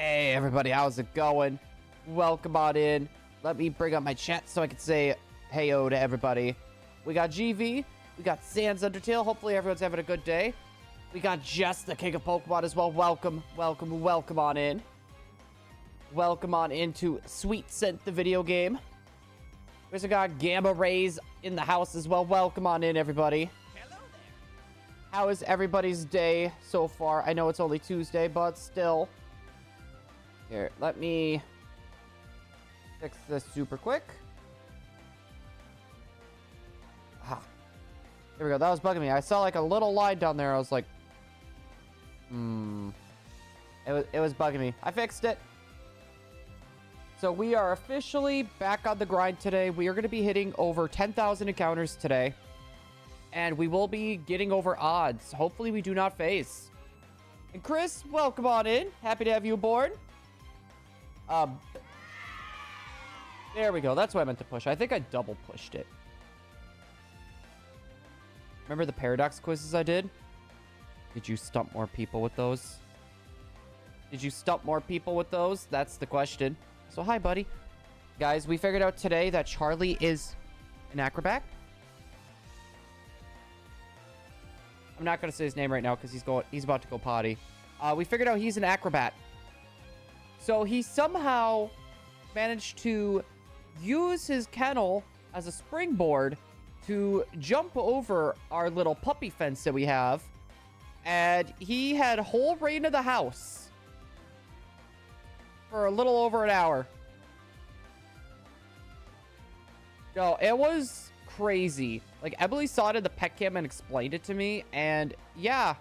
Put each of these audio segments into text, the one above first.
Hey everybody, how's it going? Welcome on in. Let me bring up my chat so I can say heyo to everybody. We got GV, we got Sans Undertale. Hopefully everyone's having a good day. We got Jess, the king of Pokemon as well. Welcome on in. Welcome on into Sweet Scent, the video game. We also got Gamma Rays in the house as well. Welcome on in, everybody. Hello there. How is everybody's day so far? I know it's only Tuesday, but still. Here, let me fix this super quick. Ah. There we go. That was bugging me. I saw like a little line down there. I was like, It was bugging me. I fixed it. So we are officially back on the grind today. We are going to be hitting over 10,000 encounters today. And we will be getting over odds. Hopefully we do not face. And Chris, welcome on in. Happy to have you aboard. There we go. That's what I meant to push. I think I double pushed it. Remember the paradox quizzes I did? Did you stump more people with those? Did you stump more people with those? That's the question. So hi, buddy. Guys, we figured out today that Charlie is an acrobat. I'm not going to say his name right now because he's about to go potty. We figured out he's an acrobat. So he somehow managed to use his kennel as a springboard to jump over our little puppy fence that we have. And he had whole reign of the house for a little over an hour. No, it was crazy. Like, Emily saw it in the pet cam and explained it to me. And yeah.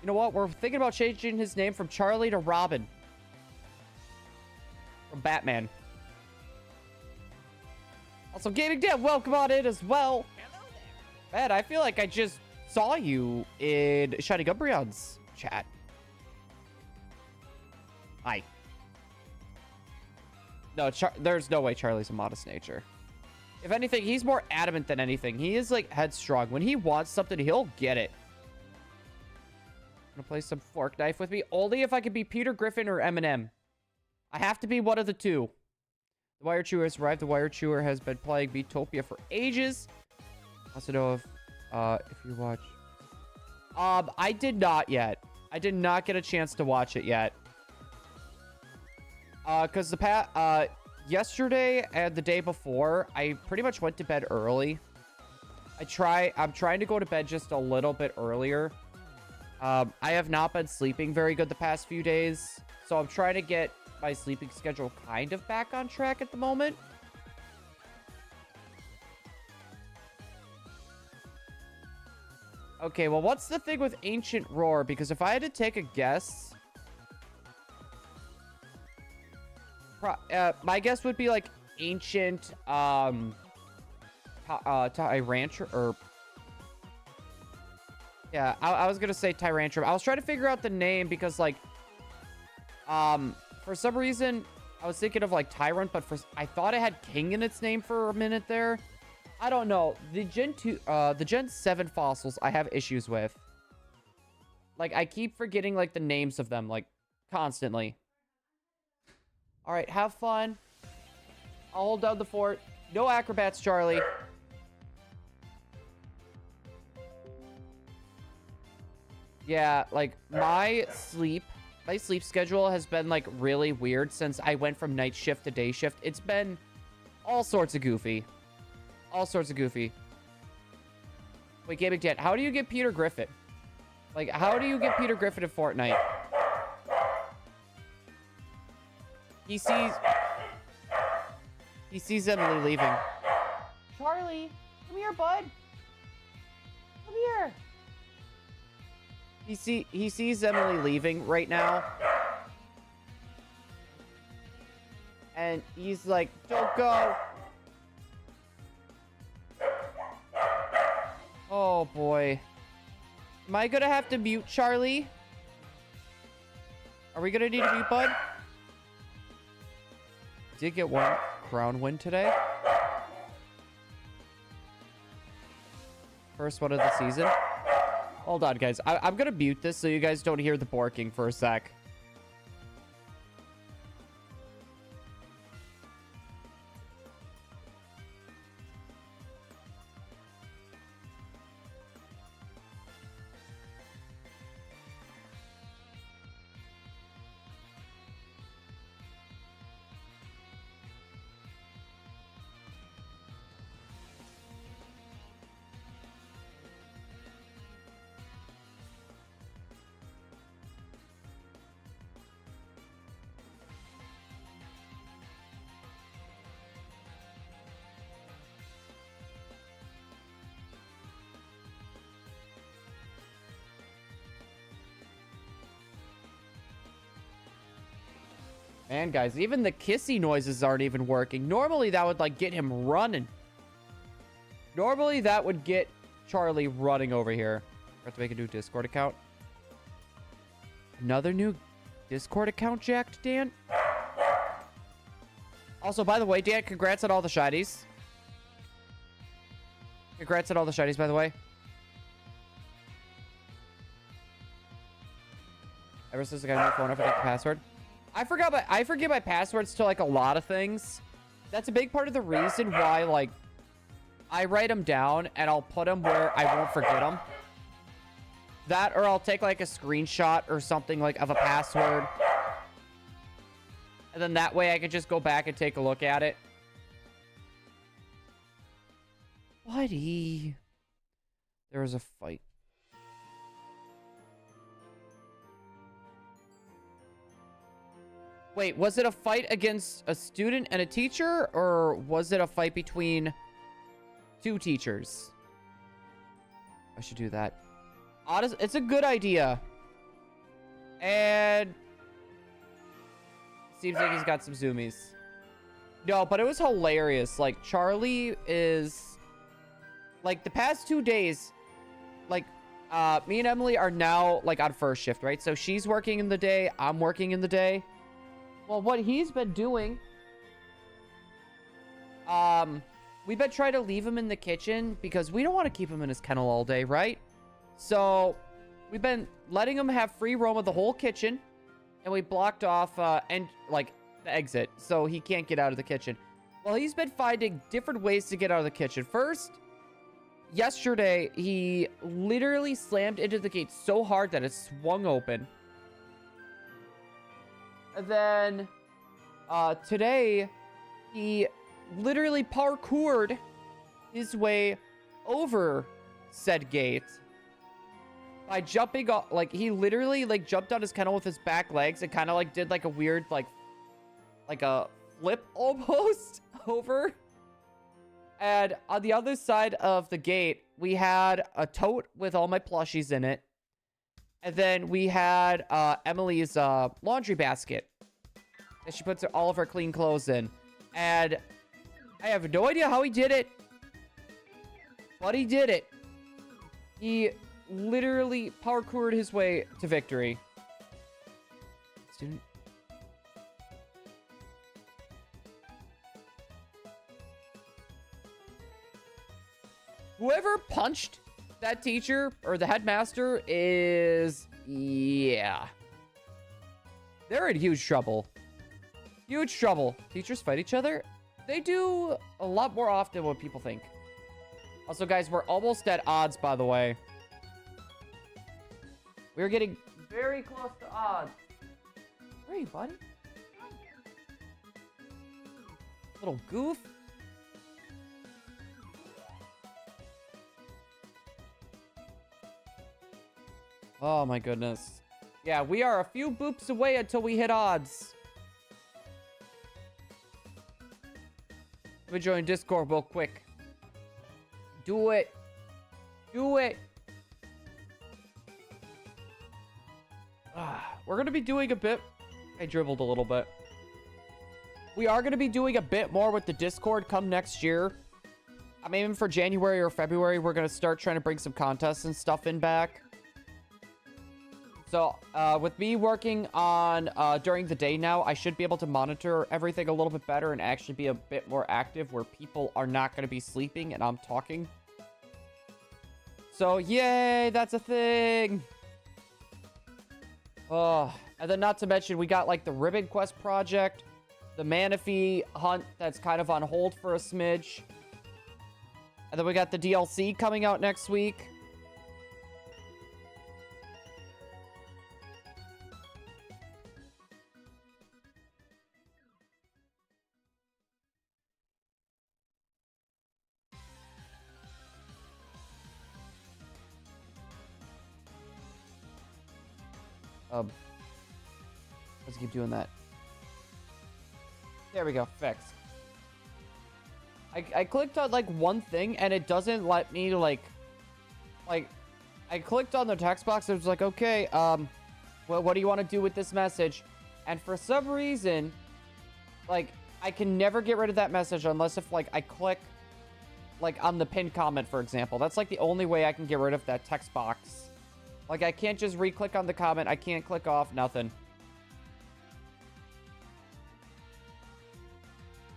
You know what? We're thinking about changing his name from Charlie to Robin. From Batman. Also, Gaming Dev, welcome on in as well. Hello there. Man, I feel like I just saw you in ShiningBlue's chat. Hi. No, there's no way Charlie's a modest nature. If anything, he's more adamant than anything. He is, like, headstrong. When he wants something, he'll get it. Gonna play some fork knife with me only if I can be Peter Griffin or Eminem. I have to be one of the two. The Wire Chewer has arrived. The Wire Chewer has been playing Beatopia for ages. Also know if you watch. I did not yet. I did not get a chance to watch it yet. Cause yesterday and the day before, I pretty much went to bed early. I'm trying to go to bed just a little bit earlier. I have not been sleeping very good the past few days, so I'm trying to get my sleeping schedule kind of back on track at the moment. Okay, well, what's the thing with Ancient Roar? Because if I had to take a guess, my guess would be like Ancient Tyrantrum, or yeah, I was gonna say Tyrantrum. I was trying to figure out the name because, like, for some reason I was thinking of like Tyrant, but I thought it had King in its name for a minute there. I don't know. The Gen 7 fossils I have issues with. Like, I keep forgetting like the names of them, like, constantly. All right, have fun. I'll hold down the fort. No acrobats, Charlie. Yeah, like, my sleep schedule has been, like, really weird since I went from night shift to day shift. It's been all sorts of goofy. All sorts of goofy. Wait, Gaming Dad, how do you get Peter Griffin? Like, how do you get Peter Griffin in Fortnite? He sees Emily leaving. Charlie, come here, bud. Come here. He sees Emily leaving right now. And he's like, don't go. Oh, boy. Am I gonna have to mute Charlie? Are we gonna need a mute, bud? Did get one crown win today. First one of the season. Hold on, guys. I'm gonna mute this so you guys don't hear the barking for a sec. Man, guys, even the kissy noises aren't even working. Normally, that would, like, get him running. Normally, that would get Charlie running over here. We have to make a new Discord account. Another new Discord account jacked, Dan? Also, by the way, Dan, congrats on all the shinies. Congrats on all the shinies, by the way. Ever since I got a new phone, I forgot the password. I forget my passwords to, like, a lot of things. That's a big part of the reason why, like, I write them down and I'll put them where I won't forget them. That, or I'll take, like, a screenshot or something, like, of a password. And then that way I can just go back and take a look at it. Buddy. There was a fight. Wait, was it a fight against a student and a teacher? Or was it a fight between two teachers? I should do that. Honestly, it's a good idea. And seems like he's got some zoomies. No, but it was hilarious. Like, Charlie is... Like, the past 2 days, like, me and Emily are now, like, on first shift, right? So she's working in the day, I'm working in the day. Well, what he's been doing... we've been trying to leave him in the kitchen because we don't want to keep him in his kennel all day, right? So, we've been letting him have free roam of the whole kitchen. And we blocked off, the exit. So he can't get out of the kitchen. Well, he's been finding different ways to get out of the kitchen. First, yesterday, he literally slammed into the gate so hard that it swung open. And then, today, he literally parkoured his way over said gate. By jumping off, like, he literally, like, jumped on his kennel with his back legs and kind of, like, did, like, a weird, like a flip almost over. And on the other side of the gate, we had a tote with all my plushies in it. And then we had Emily's laundry basket that she puts all of her clean clothes in. And I have no idea how he did it, but he did it. He literally parkoured his way to victory. Student. Whoever punched that teacher or the headmaster is... yeah. They're in huge trouble. Huge trouble. Teachers fight each other? They do a lot more often than what people think. Also, guys, we're almost at odds, by the way. We're getting very close to odds. Where are you, buddy? Little goof. Oh, my goodness. Yeah, we are a few boops away until we hit odds. Let me join Discord real quick. Do it. Do it. We're going to be doing a bit... I dribbled a little bit. We are going to be doing a bit more with the Discord come next year. I'm aiming for January or February. We're going to start trying to bring some contests and stuff in back. So, with me working on during the day now, I should be able to monitor everything a little bit better and actually be a bit more active where people are not going to be sleeping and I'm talking. So, yay, that's a thing. Oh, and then not to mention, we got like the Ribbon Quest project, the Manaphy hunt that's kind of on hold for a smidge. And then we got the DLC coming out next week. Let's keep doing that. There we go. Fixed. I clicked on like one thing and it doesn't let me like I clicked on the text box. It was like, okay, well, what do you want to do with this message? And for some reason, like, I can never get rid of that message unless if, like, I click, like, on the pinned comment, for example. That's, like, the only way I can get rid of that text box. Like, I can't just re-click on the comment. I can't click off, nothing.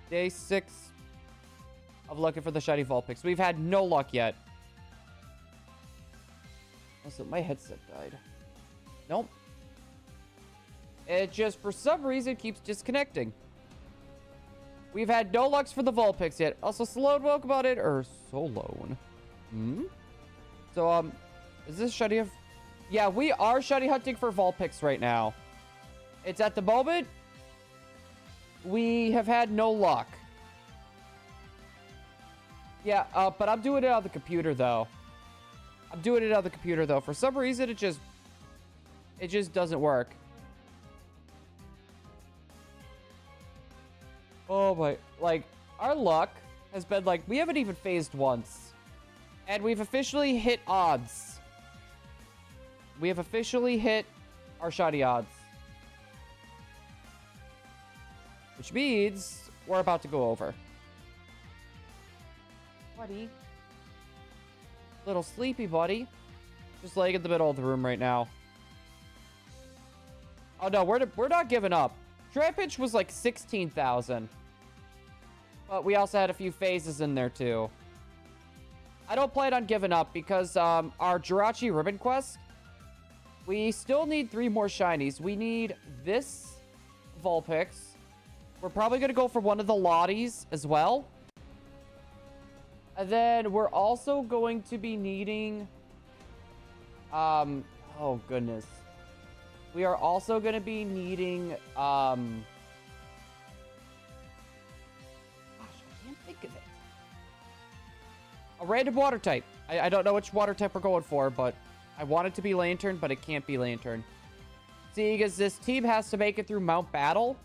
Day 6 of looking for the shiny Vulpix. We've had no luck yet. Also, my headset died. Nope. It just, for some reason, keeps disconnecting. We've had no lucks for the Vulpix yet. Also, Sloan, welcome on it. Or Solone. So, is this shiny of... Yeah, we are shiny hunting for Vulpix right now. It's at the moment, we have had no luck. Yeah, but I'm doing it on the computer, though. For some reason, it just doesn't work. Oh my, like, our luck has been like, we haven't even phased once. And we've officially hit odds. We have officially hit our shiny odds. Which means we're about to go over. Buddy. Little sleepy buddy. Just laying in the middle of the room right now. Oh no, we're not giving up. Trampage was like 16,000. But we also had a few phases in there too. I don't plan on giving up because our Jirachi Ribbon Quest, we still need 3 more shinies. We need this Vulpix. We're probably going to go for one of the Lotties as well. And then we're also going to be needing... oh, goodness. We are also going to be needing... Gosh, I can't think of it. A random water type. I don't know which water type we're going for, but I want it to be Lantern, but it can't be Lantern. See, because this team has to make it through Mount Battle.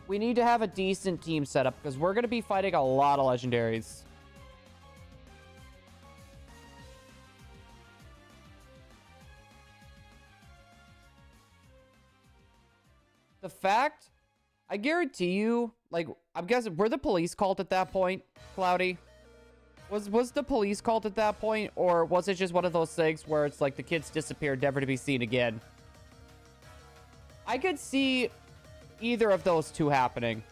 We need to have a decent team set up because we're going to be fighting a lot of legendaries. The fact, I guarantee you, like, I'm guessing, were the police called at that point, Cloudy? Was the police called at that point? Or was it just one of those things where it's like the kids disappeared, never to be seen again? I could see either of those two happening.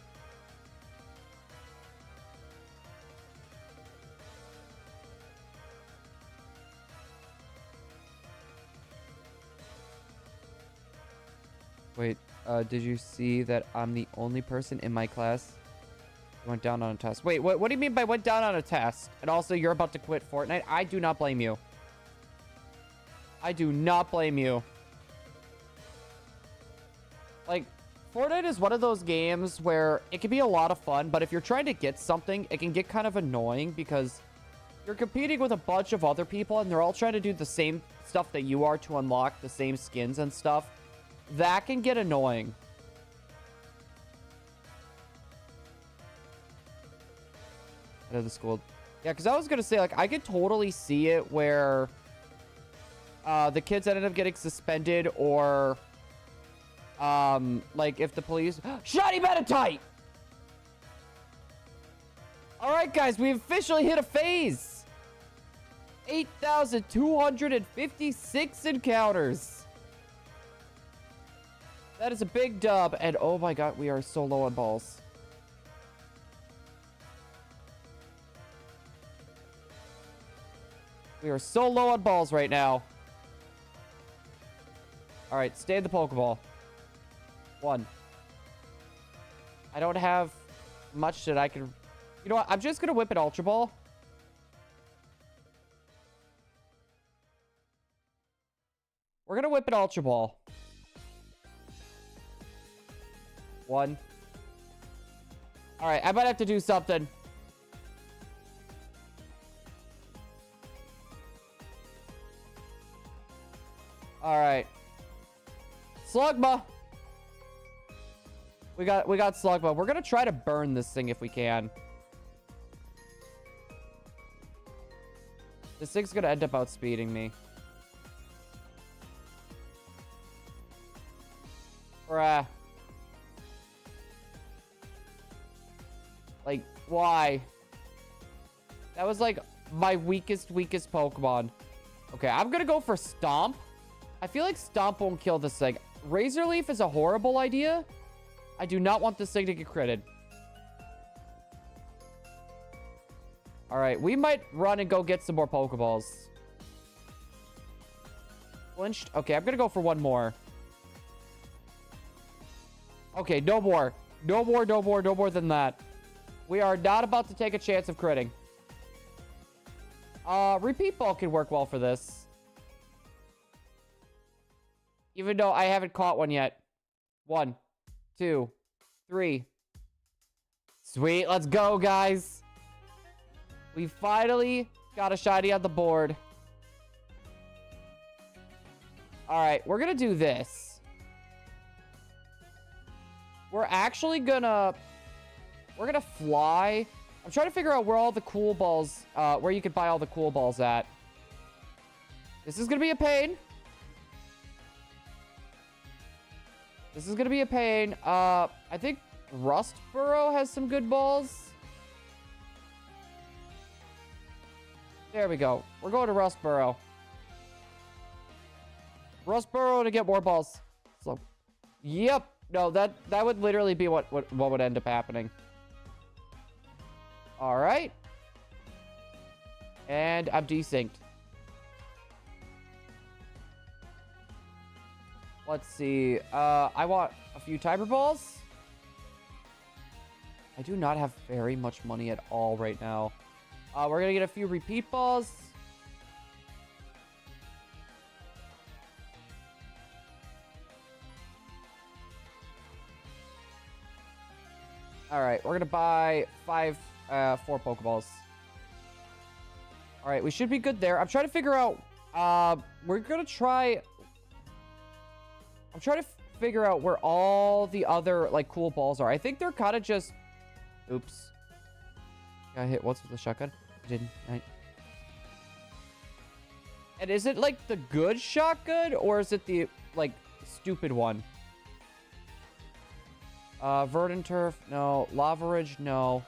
Wait, did you see that I'm the only person in my class who went down on a test? Wait, what do you mean by went down on a test? And also, you're about to quit Fortnite? I do not blame you. I do not blame you. Like, Fortnite is one of those games where it can be a lot of fun, but if you're trying to get something, it can get kind of annoying because you're competing with a bunch of other people and they're all trying to do the same stuff that you are to unlock the same skins and stuff. That can get annoying. Out of the school. Yeah, because I was going to say, like, I could totally see it where the kids ended up getting suspended or... like if the police... Shiny Meditite! Alright, guys, we've officially hit a phase. 8,256 encounters. That is a big dub. And oh my god, we are so low on balls. We are so low on balls right now. Alright, stay in the Pokeball. 1. I don't have much that I can... You know what? I'm just going to whip it Ultra Ball. We're going to whip it Ultra Ball. 1. Alright, I might have to do something. Alright. Slugma. We got Slugma. We're gonna try to burn this thing if we can. This thing's gonna end up outspeeding me. Bruh. Like, why? That was like my weakest Pokemon. Okay, I'm gonna go for Stomp. I feel like Stomp won't kill this thing. Razor Leaf is a horrible idea. I do not want this thing to get critted. All right, we might run and go get some more Pokeballs. Flinched. Okay, I'm gonna go for one more. Okay, no more. No more than that. We are not about to take a chance of critting. Repeat Ball can work well for this. Even though I haven't caught one yet. 1, 2, 3. Sweet, let's go, guys. We finally got a shiny on the board. All right, we're gonna do this. We're actually gonna... We're gonna fly. I'm trying to figure out where all the cool balls, where you could buy all the cool balls at. This is gonna be a pain. This is gonna be a pain. I think Rustboro has some good balls. There we go. We're going to Rustboro. Rustboro to get more balls. So, yep. No, that would literally be what would end up happening. All right. And I'm desynced. Let's see. I want a few timer balls. I do not have very much money at all right now. We're going to get a few repeat balls. All right, we're going to buy 4 Pokeballs. All right, we should be good there. I'm trying to figure out... we're going to try... I'm trying to figure out where all the other, like, cool balls are. I think they're kind of just... Oops. Got hit once with the shotgun. I didn't. And is it, like, the good shotgun? Or is it the, like, stupid one? Verdant Turf, no. Lava Ridge, no.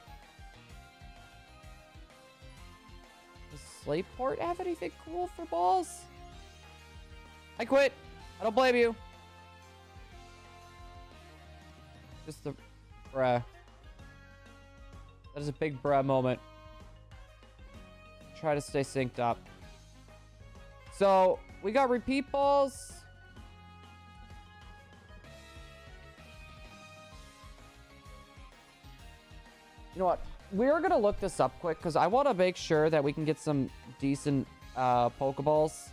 Does Slateport have anything cool for balls? I quit. I don't blame you. Just the bruh. That is a big bruh moment. Try to stay synced up. So, we got repeat balls. You know what? We're going to look this up quick because I want to make sure that we can get some decent Pokeballs.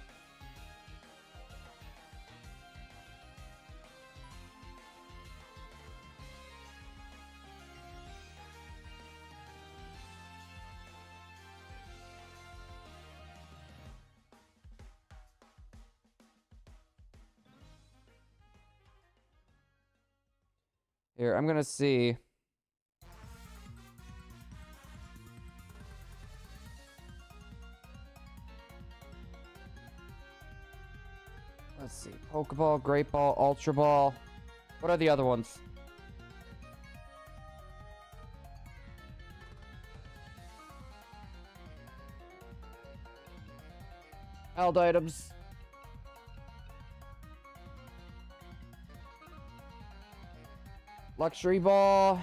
Here, I'm going to see. Let's see. Pokeball, Great Ball, Ultra Ball. What are the other ones? Held items. Luxury Ball.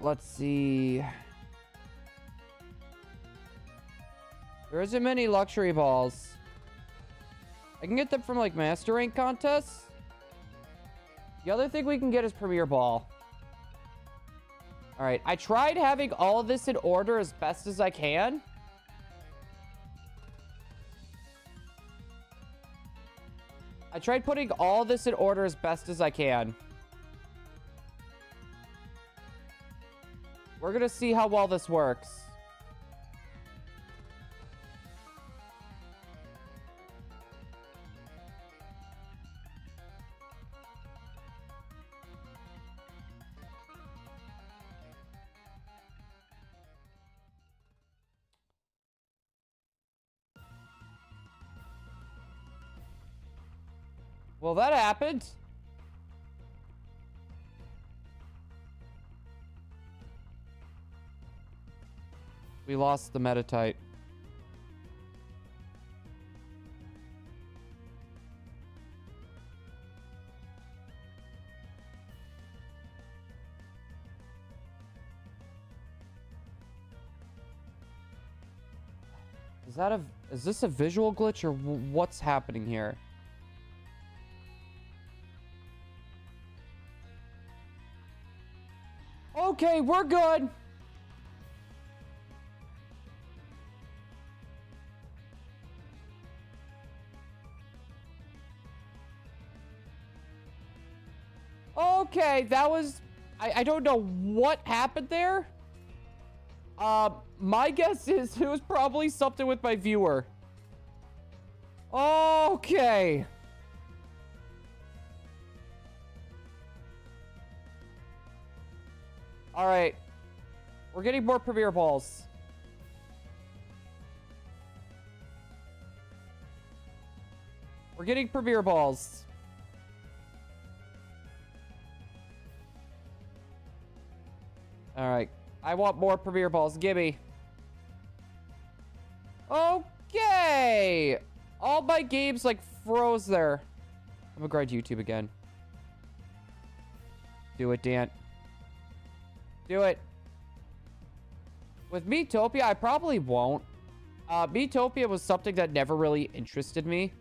Let's see. There isn't many luxury balls. I can get them from, like, Master Rank contests. The other thing we can get is Premier Ball. Alright, I tried having all of this in order as best as I can. I tried putting all this in order as best as I can. We're gonna see how well this works. Well, that happened. We lost the Metatite. Is this a visual glitch or what's happening here? Okay, we're good. Okay, that was... I don't know what happened there. My guess is it was probably something with my viewer. Okay. All right. We're getting more Premier Balls. We're getting Premier Balls. All right. I want more Premier Balls. Gimme. Okay. All my games like froze there. I'm gonna grind YouTube again. Do it, Dan. Do it. With Miitopia, I probably won't. Miitopia was something that never really interested me.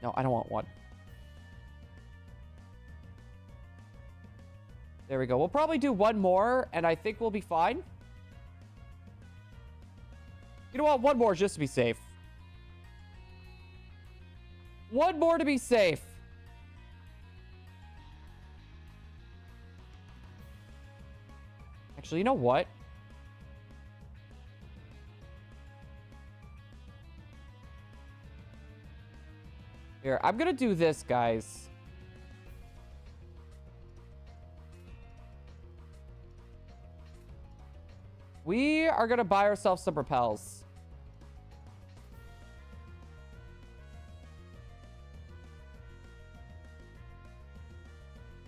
No, I don't want one. There we go. We'll probably do one more, and I think we'll be fine. You know what? One more just to be safe. One more to be safe. Actually, you know what? Here, I'm gonna do this, guys. We are gonna buy ourselves some repels.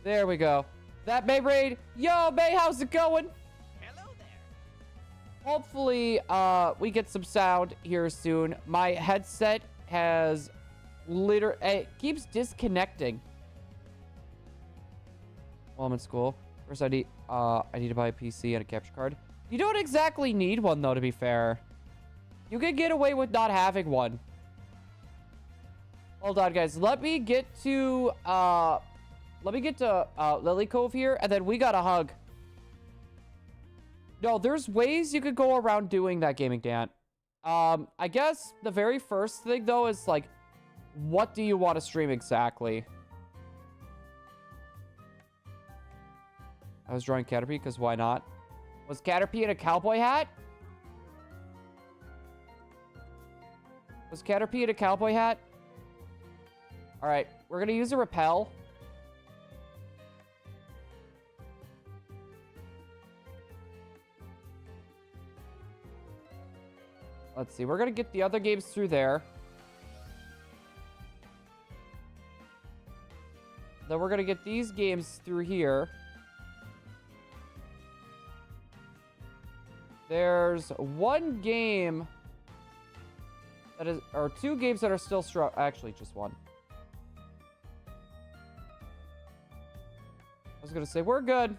There we go. That May raid. Yo, May, how's it going? Hello there. Hopefully, we get some sound here soon. My headset has it keeps disconnecting while I'm in school. First, I need to buy a PC and a capture card. You don't exactly need one, though, to be fair. You can get away with not having one. Hold on, guys. Let me get to Lily Cove here, and then we got a hug. No, there's ways you could go around doing that, Gaming Dan. I guess the very first thing, though, is, like, what do you want to stream exactly? I was drawing Caterpie, because why not? Was Caterpie in a cowboy hat? Was Caterpie in a cowboy hat? All right, we're going to use a repel. Let's see. We're going to get the other games through there. Then we're going to get these games through here. There's one game that is, or two games that are still strong. Actually, just one. I was going to say, we're good.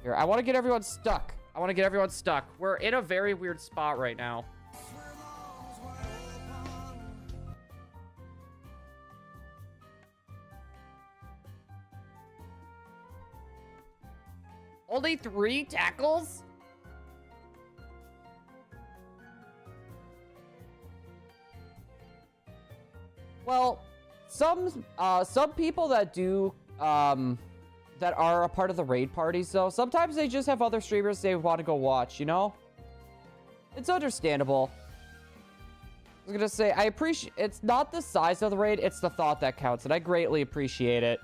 Here, I want to get everyone stuck. I want to get everyone stuck. We're in a very weird spot right now. Only 3 tackles? Well, some people that do that are a part of the raid parties, though, sometimes they just have other streamers they want to go watch, you know? It's understandable. I was gonna say, I appreciate, it's not the size of the raid, it's the thought that counts, and I greatly appreciate it.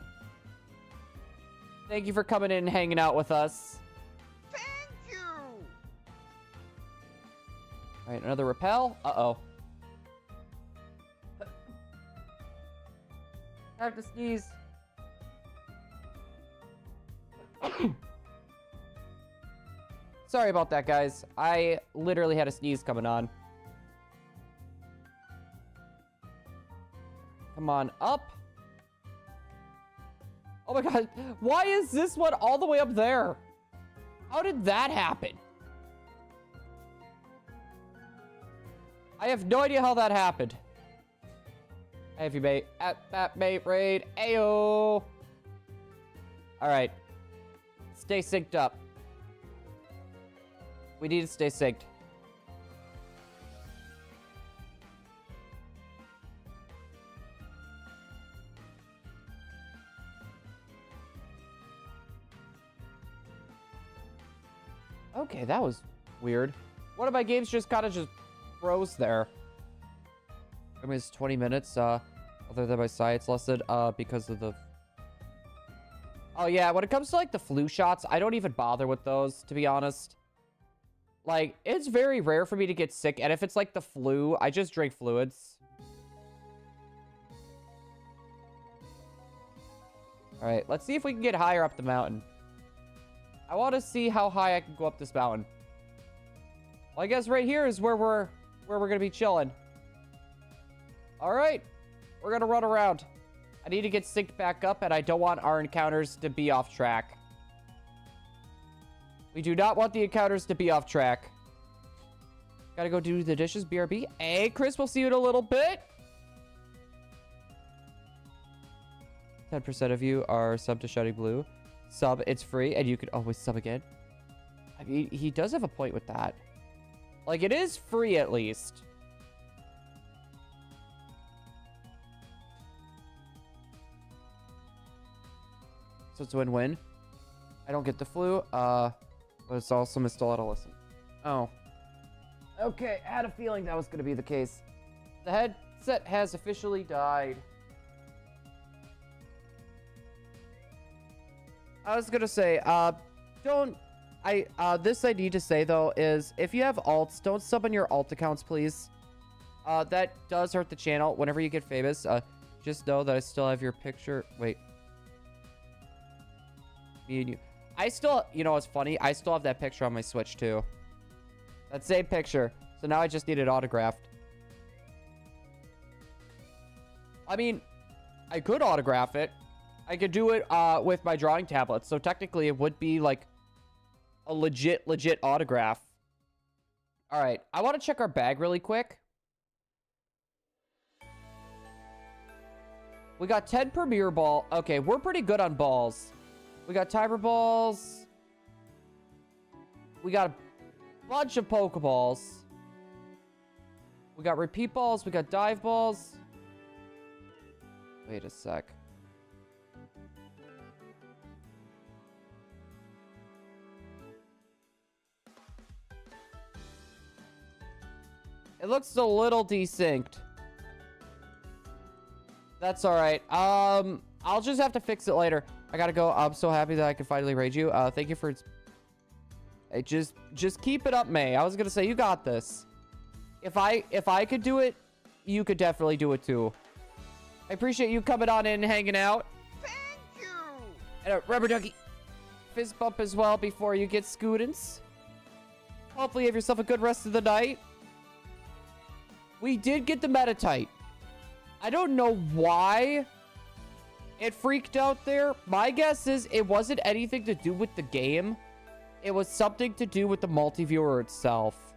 Thank you for coming in and hanging out with us. Thank you. All right, another repel. Uh-oh. I have to sneeze. Sorry about that, guys. I literally had a sneeze coming on. Come on, up. Oh my god. Why is this one all the way up there? How did that happen? I have no idea how that happened. Hey, if you mate. At that mate raid. Ayo. Alright. Stay synced up. We need to stay synced. Okay, that was weird. One of my games just kind of just froze there. I mean, it's 20 minutes, other than my science lesson, because of the... Oh, yeah, when it comes to, like, the flu shots, I don't even bother with those, to be honest. Like, it's very rare for me to get sick, and if it's, like, the flu, I just drink fluids. Alright, let's see if we can get higher up the mountain. I want to see how high I can go up this mountain. Well, I guess right here is where we're gonna be chilling. Alright, we're gonna run around. I need to get synced back up, and I don't want our encounters to be off track. We do not want the encounters to be off track. Gotta go do the dishes, BRB. Hey, Chris, we'll see you in a little bit. 10% of you are sub to ShiningBlue. Sub, it's free, and you can always sub again. I mean, he does have a point with that. Like, it is free, at least. So it's a win-win. I don't get the flu, but it's also still out of listen. Oh. Okay, I had a feeling that was going to be the case. The headset has officially died. I was going to say, this I need to say, though, is if you have alts, don't sub on your alt accounts, please. That does hurt the channel whenever you get famous. Just know that I still have your picture. Wait. Me and you. I still, you know what's funny? I still have that picture on my Switch, too. That same picture. So now I just need it autographed. I mean, I could autograph it. I could do it with my drawing tablet. So technically it would be like a legit autograph. All right. I want to check our bag really quick. We got 10 Premier Ball. Okay, we're pretty good on balls. We got timer balls. We got a bunch of Pokeballs. We got repeat balls. We got dive balls. Wait a sec. It looks a little desynced. That's all right. I'll just have to fix it later. I gotta go. I'm so happy that I could finally raid you. Thank you for... Hey, just keep it up, May. I was gonna say, you got this. If I could do it, you could definitely do it too. I appreciate you coming on in and hanging out. Thank you! And a rubber ducky fist bump as well before you get scootins. Hopefully you have yourself a good rest of the night. We did get the Metatite. I don't know why it freaked out there. My guess is it wasn't anything to do with the game. It was something to do with the multi-viewer itself.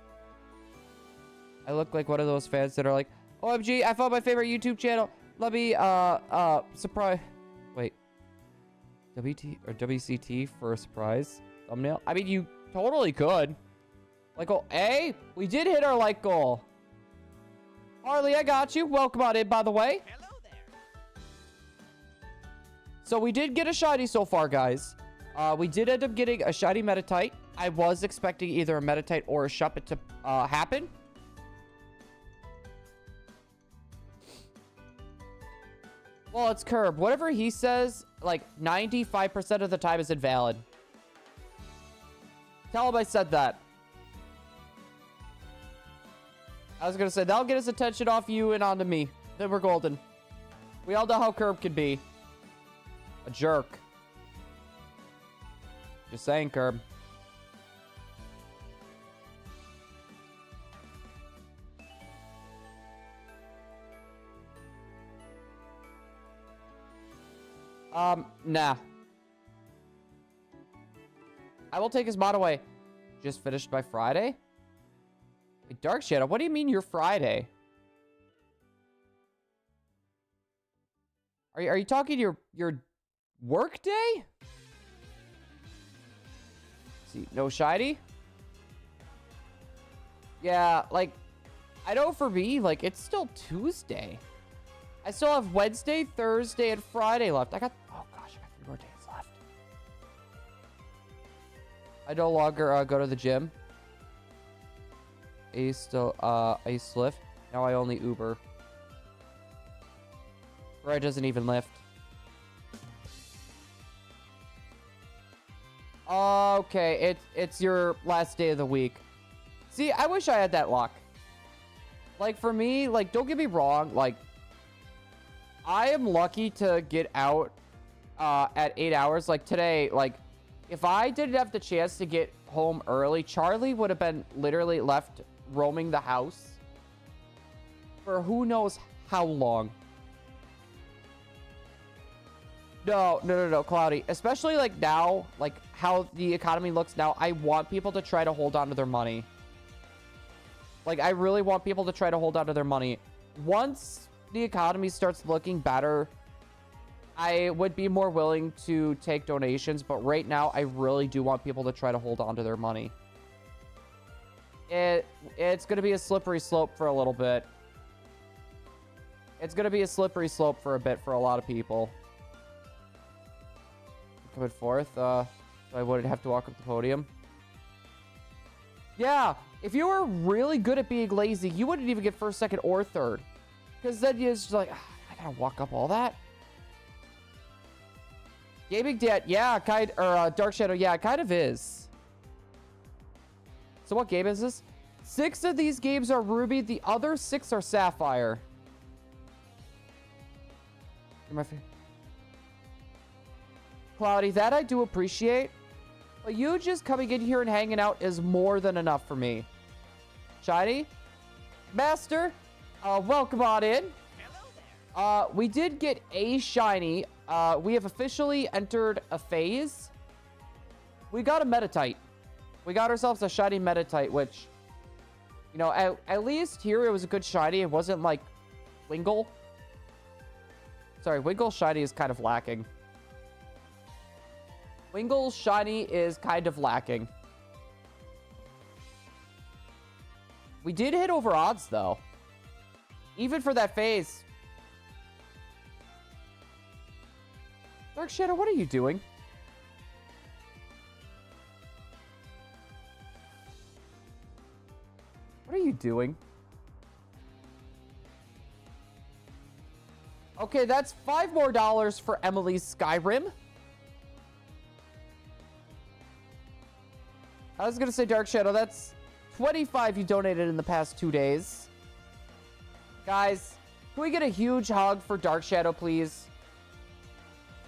I look like one of those fans that are like, OMG, I found my favorite YouTube channel. Let me, surprise. Wait. WT or WCT for a surprise thumbnail? I mean, you totally could. Like, oh, hey, we did hit our like goal. Harley, I got you. Welcome on in, by the way. Hello there. So we did get a shiny so far, guys. We did end up getting a shiny Metatite. I was expecting either a Metatite or a Shuppet to happen. Well, it's Curb. Whatever he says, like 95% of the time is invalid. Tell him I said that. I was gonna say, that'll get his attention off you and onto me. Then we're golden. We all know how Curb can be. A jerk. Just saying, Curb. Nah. I will take his mod away. Just finished by Friday? Wait, Dark Shadow, what do you mean you're Friday? Are you talking your work day? See, no shiny? Yeah, like, I know for me, like, it's still Tuesday. I still have Wednesday, Thursday, and Friday left. Oh gosh, I got 3 more days left. I no longer go to the gym. I used to lift. Now I only Uber. Right doesn't even lift. Okay, it's your last day of the week. See, I wish I had that luck. Like, for me, like, don't get me wrong, like, I am lucky to get out at 8 hours. Like, today, like, if I didn't have the chance to get home early, Charlie would have been literally left roaming the house for who knows how long. No, Cloudy. Especially, like, now, like, how the economy looks now, I want people to try to hold on to their money. Like, I really want people to try to hold on to their money. Once the economy starts looking better, I would be more willing to take donations. But right now, I really do want people to try to hold on to their money. It's going to be a slippery slope for a little bit. It's going to be a slippery slope for a bit for a lot of people. Coming forth, so I wouldn't have to walk up the podium. Yeah, if you were really good at being lazy, you wouldn't even get first, second, or third. Because then you're just like, I gotta walk up all that. Gaming Dad, yeah, Dark Shadow, yeah, it kind of is. So what game is this? 6 of these games are Ruby, the other 6 are Sapphire. You're my favorite. Cloudy, that I do appreciate. But you just coming in here and hanging out is more than enough for me. Shiny? Master? Welcome on in. Hello there. We did get a shiny. We have officially entered a phase. We got a Metatite. We got ourselves a shiny Metatite, which, you know, at least here it was a good shiny. It wasn't like Wingull. Sorry, Wingull shiny is kind of lacking. Wingull shiny is kind of lacking. We did hit over odds, though. Even for that phase. Dark Shadow, what are you doing? What are you doing? Okay, that's $5 more for Emily's Skyrim. I was going to say, Dark Shadow, that's 25 you donated in the past 2 days. Guys, can we get a huge hug for Dark Shadow, please?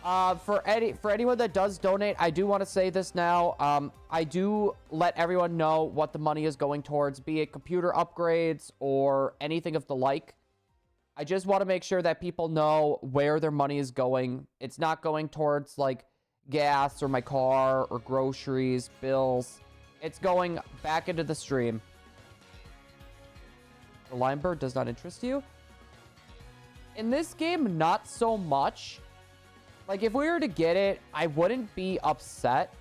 For anyone that does donate, I do want to say this now. I do let everyone know what the money is going towards, be it computer upgrades or anything of the like. I just want to make sure that people know where their money is going. It's not going towards, like, gas or my car or groceries, bills. It's going back into the stream. The Lime Bird does not interest you? In this game, not so much. Like, if we were to get it, I wouldn't be upset.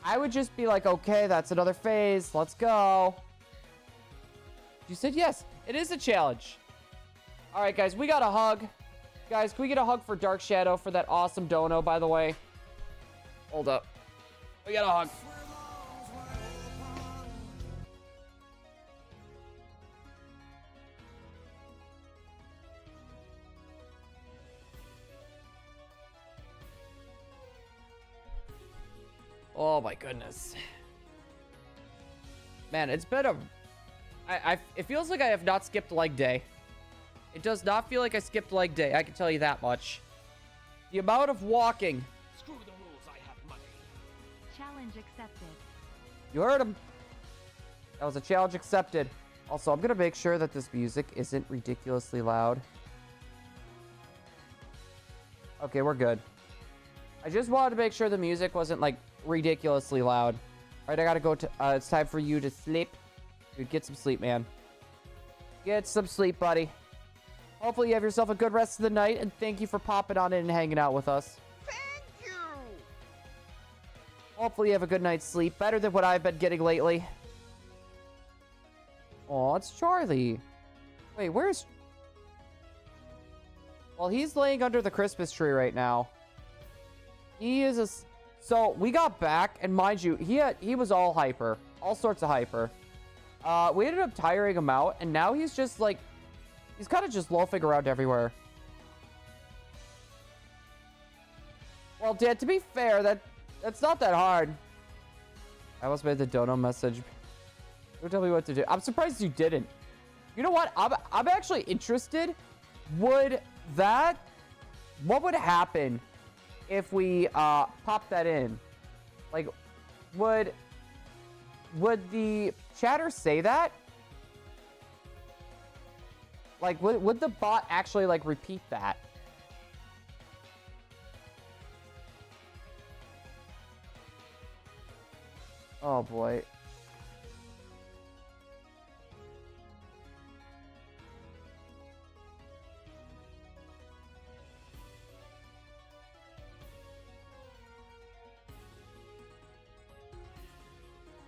I would just be like, okay, that's another phase. Let's go. You said yes. It is a challenge. All right, guys, we got a hug. Guys, can we get a hug for Dark Shadow for that awesome dono, by the way? Hold up. We got a hug. Oh my goodness. Man, it's been It feels like I have not skipped leg day. It does not feel like I skipped leg day. I can tell you that much. The amount of walking. Screw the rules, I have money. Challenge accepted. You heard him. That was a challenge accepted. Also, I'm going to make sure that this music isn't ridiculously loud. Okay, we're good. I just wanted to make sure the music wasn't, like, ridiculously loud. All right, I got to go to... it's time for you to sleep. Dude, get some sleep, man. Get some sleep, buddy. Hopefully you have yourself a good rest of the night, and thank you for popping on in and hanging out with us. Thank you! Hopefully you have a good night's sleep. Better than what I've been getting lately. Oh, it's Charlie. Wait, where's... Well, he's laying under the Christmas tree right now. He is a... So, we got back, and mind you, he was all hyper. All sorts of hyper. We ended up tiring him out, and now he's just, like... He's kind of just loafing around everywhere. Well, Dad, to be fair, that's not that hard. I almost made the dono message. Don't tell me what to do. I'm surprised you didn't. You know what? I'm actually interested. What would happen if we pop that in? Like, would the chatter say that? Like, would the bot actually, like, repeat that? Oh, boy.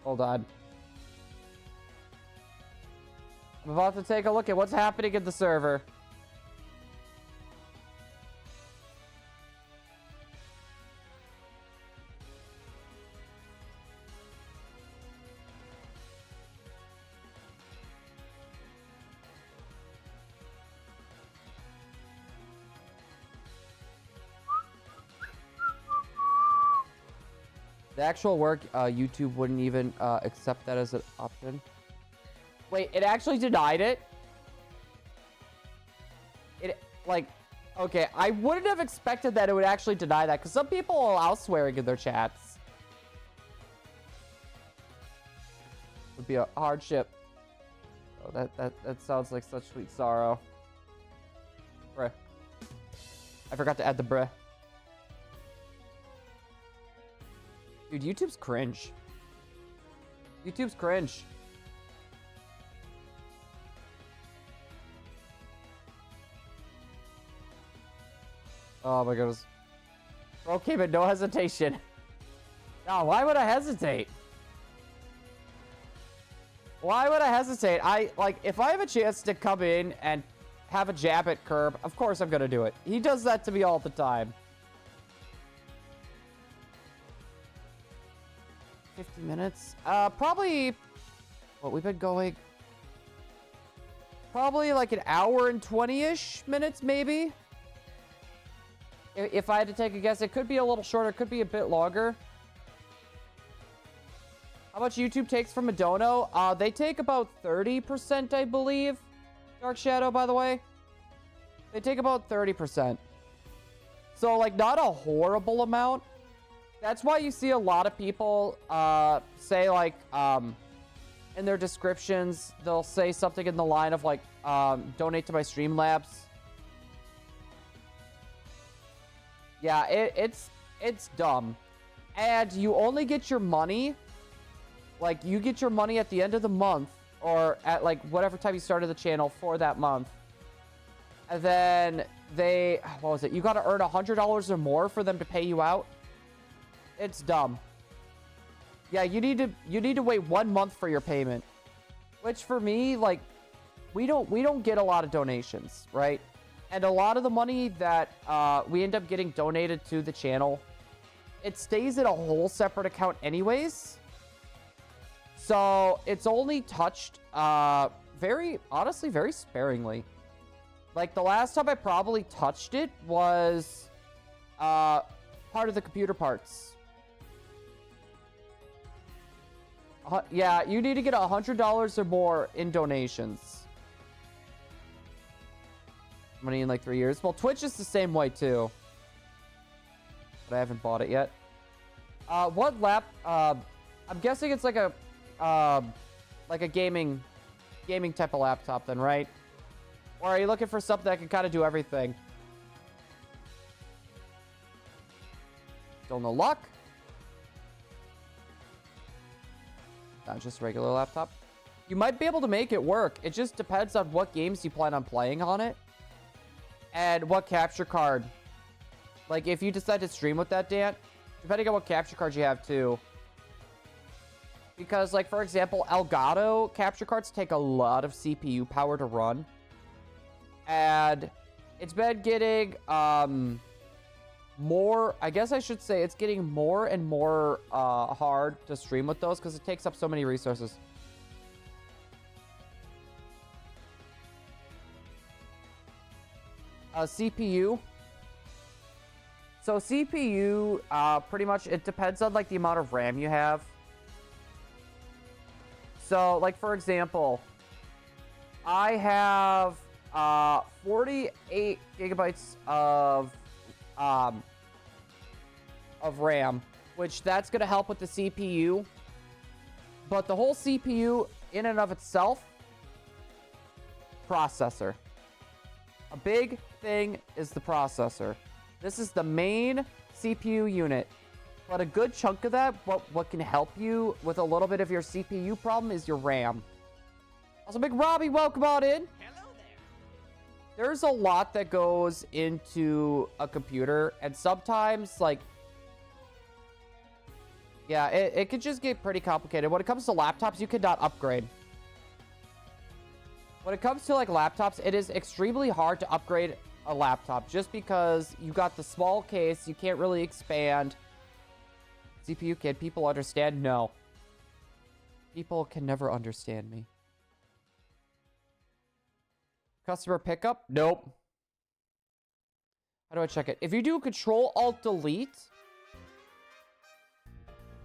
Hold on. I'm about to take a look at what's happening in the server. The actual work, YouTube wouldn't even accept that as an option. Wait, it actually denied it? Okay, I wouldn't have expected that it would actually deny that, because some people allow swearing in their chats. Would be a hardship. Oh, that sounds like such sweet sorrow. Bruh. I forgot to add the bruh. Dude, YouTube's cringe. YouTube's cringe. Oh my goodness. Bro came in, no hesitation. No, why would I hesitate? Why would I hesitate? If I have a chance to come in and have a jab at Curb, of course I'm gonna do it. He does that to me all the time. 50 minutes? Probably... What, we've been going... Probably like an hour and 20-ish minutes, maybe? If I had to take a guess, it could be a little shorter, it could be a bit longer. How much YouTube takes from a dono? They take about 30%, I believe. Dark Shadow, by the way. They take about 30%. So, like, not a horrible amount. That's why you see a lot of people say, like, in their descriptions, they'll say something in the line of, like, donate to my Streamlabs. Yeah, it's dumb. And you only get your money, like, you get your money at the end of the month, or at, like, whatever time you started the channel for that month. And then what was it? You gotta earn $100 or more for them to pay you out. It's dumb. Yeah, you need to wait 1 month for your payment. Which for me, like, we don't get a lot of donations, right? And a lot of the money that we end up getting donated to the channel, it stays in a whole separate account anyways. So it's only touched honestly, very sparingly. Like, the last time I probably touched it was part of the computer parts. Yeah, you need to get $100 or more in donations. Money in like 3 years. Well, Twitch is the same way too. But I haven't bought it yet. What lap? I'm guessing it's like a gaming type of laptop then, right? Or are you looking for something that can kind of do everything? Still no luck. Not just regular laptop. You might be able to make it work. It just depends on what games you plan on playing on it. And what capture card. Like, if you decide to stream with that, Dan, depending on what capture card you have, too. Because, like, for example, Elgato capture cards take a lot of CPU power to run. And it's been getting, more, I guess I should say, it's getting more and more hard to stream with those because it takes up so many resources. CPU. So CPU, pretty much, it depends on, like, the amount of RAM you have. So, like, for example, I have 48 gigabytes of RAM, which that's going to help with the CPU. But the whole CPU, in and of itself, processor. A big thing is the processor. This is the main CPU unit. But a good chunk of that, what can help you with a little bit of your CPU problem is your RAM. Also, Big Robbie, welcome on in. Hello there. There's a lot that goes into a computer, and sometimes, like, yeah, it could just get pretty complicated. When it comes to laptops, you cannot upgrade. When it comes to, like, laptops, it is extremely hard to upgrade a laptop just because you got the small case, you can't really expand. CPU, can people understand? No. People can never understand me. Customer pickup? Nope. How do I check it? If you do Control-Alt-Delete,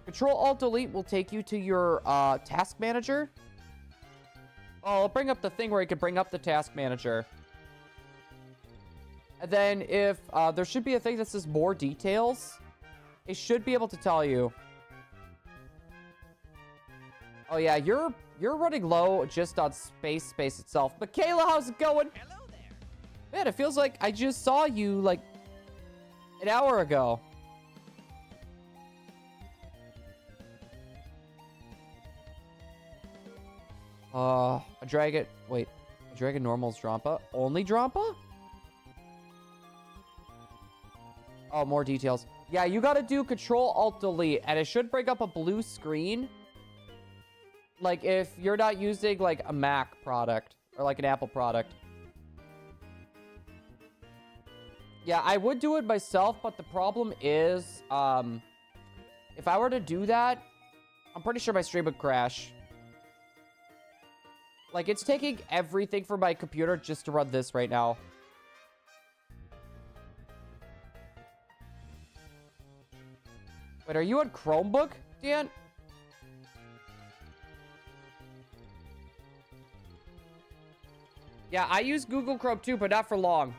Control-Alt-Delete will take you to your task manager. Oh, I'll bring up the thing where you can bring up the task manager. And then if there should be a thing that says more details, it should be able to tell you. Oh yeah, you're running low just on space itself. Michaela, how's it going? Hello there. Man, it feels like I just saw you like an hour ago. A dragon. Wait, a dragon normal's Drampa? Only Drampa? Oh, more details. Yeah, you gotta do Control-Alt-Delete, and it should bring up a blue screen. Like, if you're not using, like, a Mac product, or, like, an Apple product. Yeah, I would do it myself, but the problem is, if I were to do that, I'm pretty sure my stream would crash. Like, it's taking everything from my computer just to run this right now. Wait, are you on Chromebook, Dan? Yeah, I use Google Chrome too, but not for long.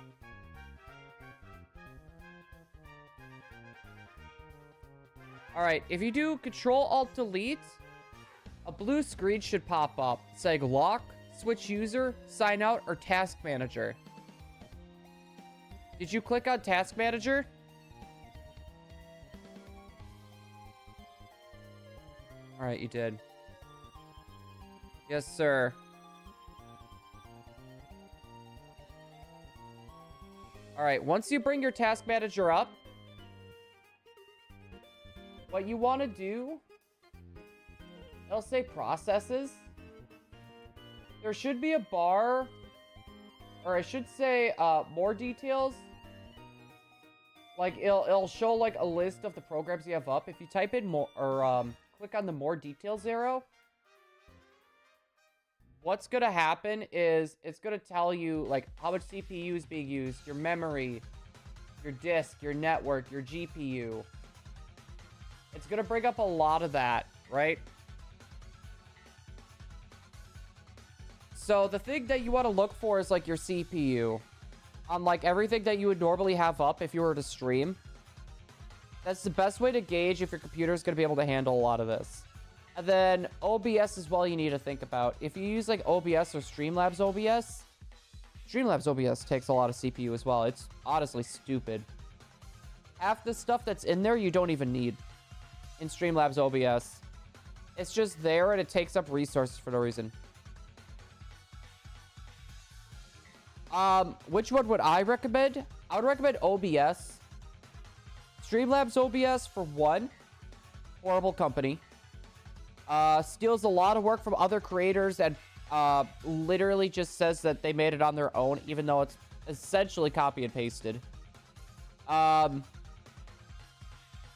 Alright, if you do Control-Alt-Delete, a blue screen should pop up saying lock, switch user, sign out, or task manager. Did you click on task manager? Alright, you did. Yes, sir. Alright, once you bring your task manager up, what you want to do, it'll say processes. There should be a bar, or I should say more details. Like, it'll show like a list of the programs you have up. If you type in more, or click on the more details arrow, what's gonna happen is it's gonna tell you like how much CPU is being used, your memory, your disk, your network, your GPU. It's gonna bring up a lot of that, right? So the thing that you want to look for is like your CPU. On like everything that you would normally have up if you were to stream. That's the best way to gauge if your computer is going to be able to handle a lot of this. And then OBS is well you need to think about. If you use like OBS or Streamlabs OBS, Streamlabs OBS takes a lot of CPU as well. It's honestly stupid. Half the stuff that's in there you don't even need in Streamlabs OBS. It's just there and it takes up resources for no reason. Which one would I recommend? I would recommend OBS. Streamlabs OBS for one. Horrible company. Steals a lot of work from other creators and literally just says that they made it on their own, even though it's essentially copy and pasted.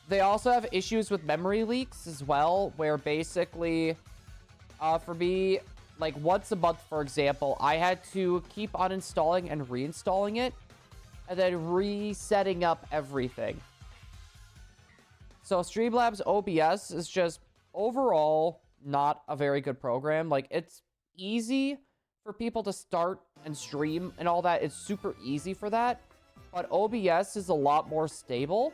They also have issues with memory leaks as well, where basically, for me, like once a month, for example, I had to keep uninstalling and reinstalling it, and then resetting up everything. So Streamlabs OBS is just overall not a very good program. Like, it's easy for people to start and stream and all that. It's super easy for that. But OBS is a lot more stable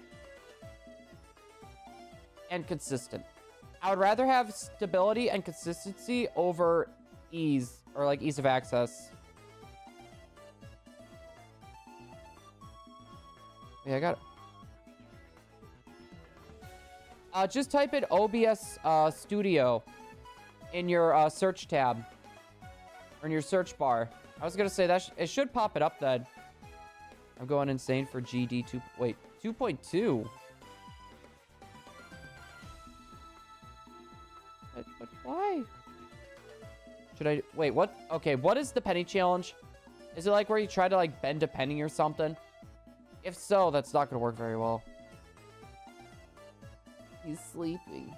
and consistent. I would rather have stability and consistency over ease, or like ease of access. Yeah, I got it. Just type in OBS Studio in your search tab, or in your search bar. I was gonna say that it should pop it up then. I'm going insane for GD 2. Wait, 2.2. But why? Should I wait? What? Okay, what is the penny challenge? Is it like where you try to like bend a penny or something? If so, that's not gonna work very well. He's sleeping.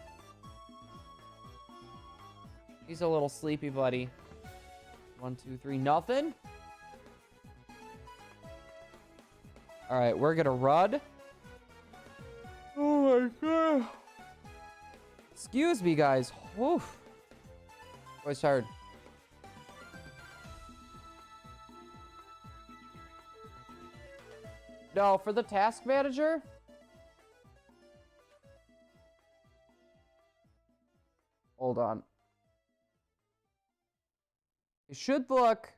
He's a little sleepy buddy. 1, 2, 3, nothing. All right, we're gonna run. Oh my god. Excuse me, guys. Whew. Voice tired. No, for the task manager. Hold on. It should look...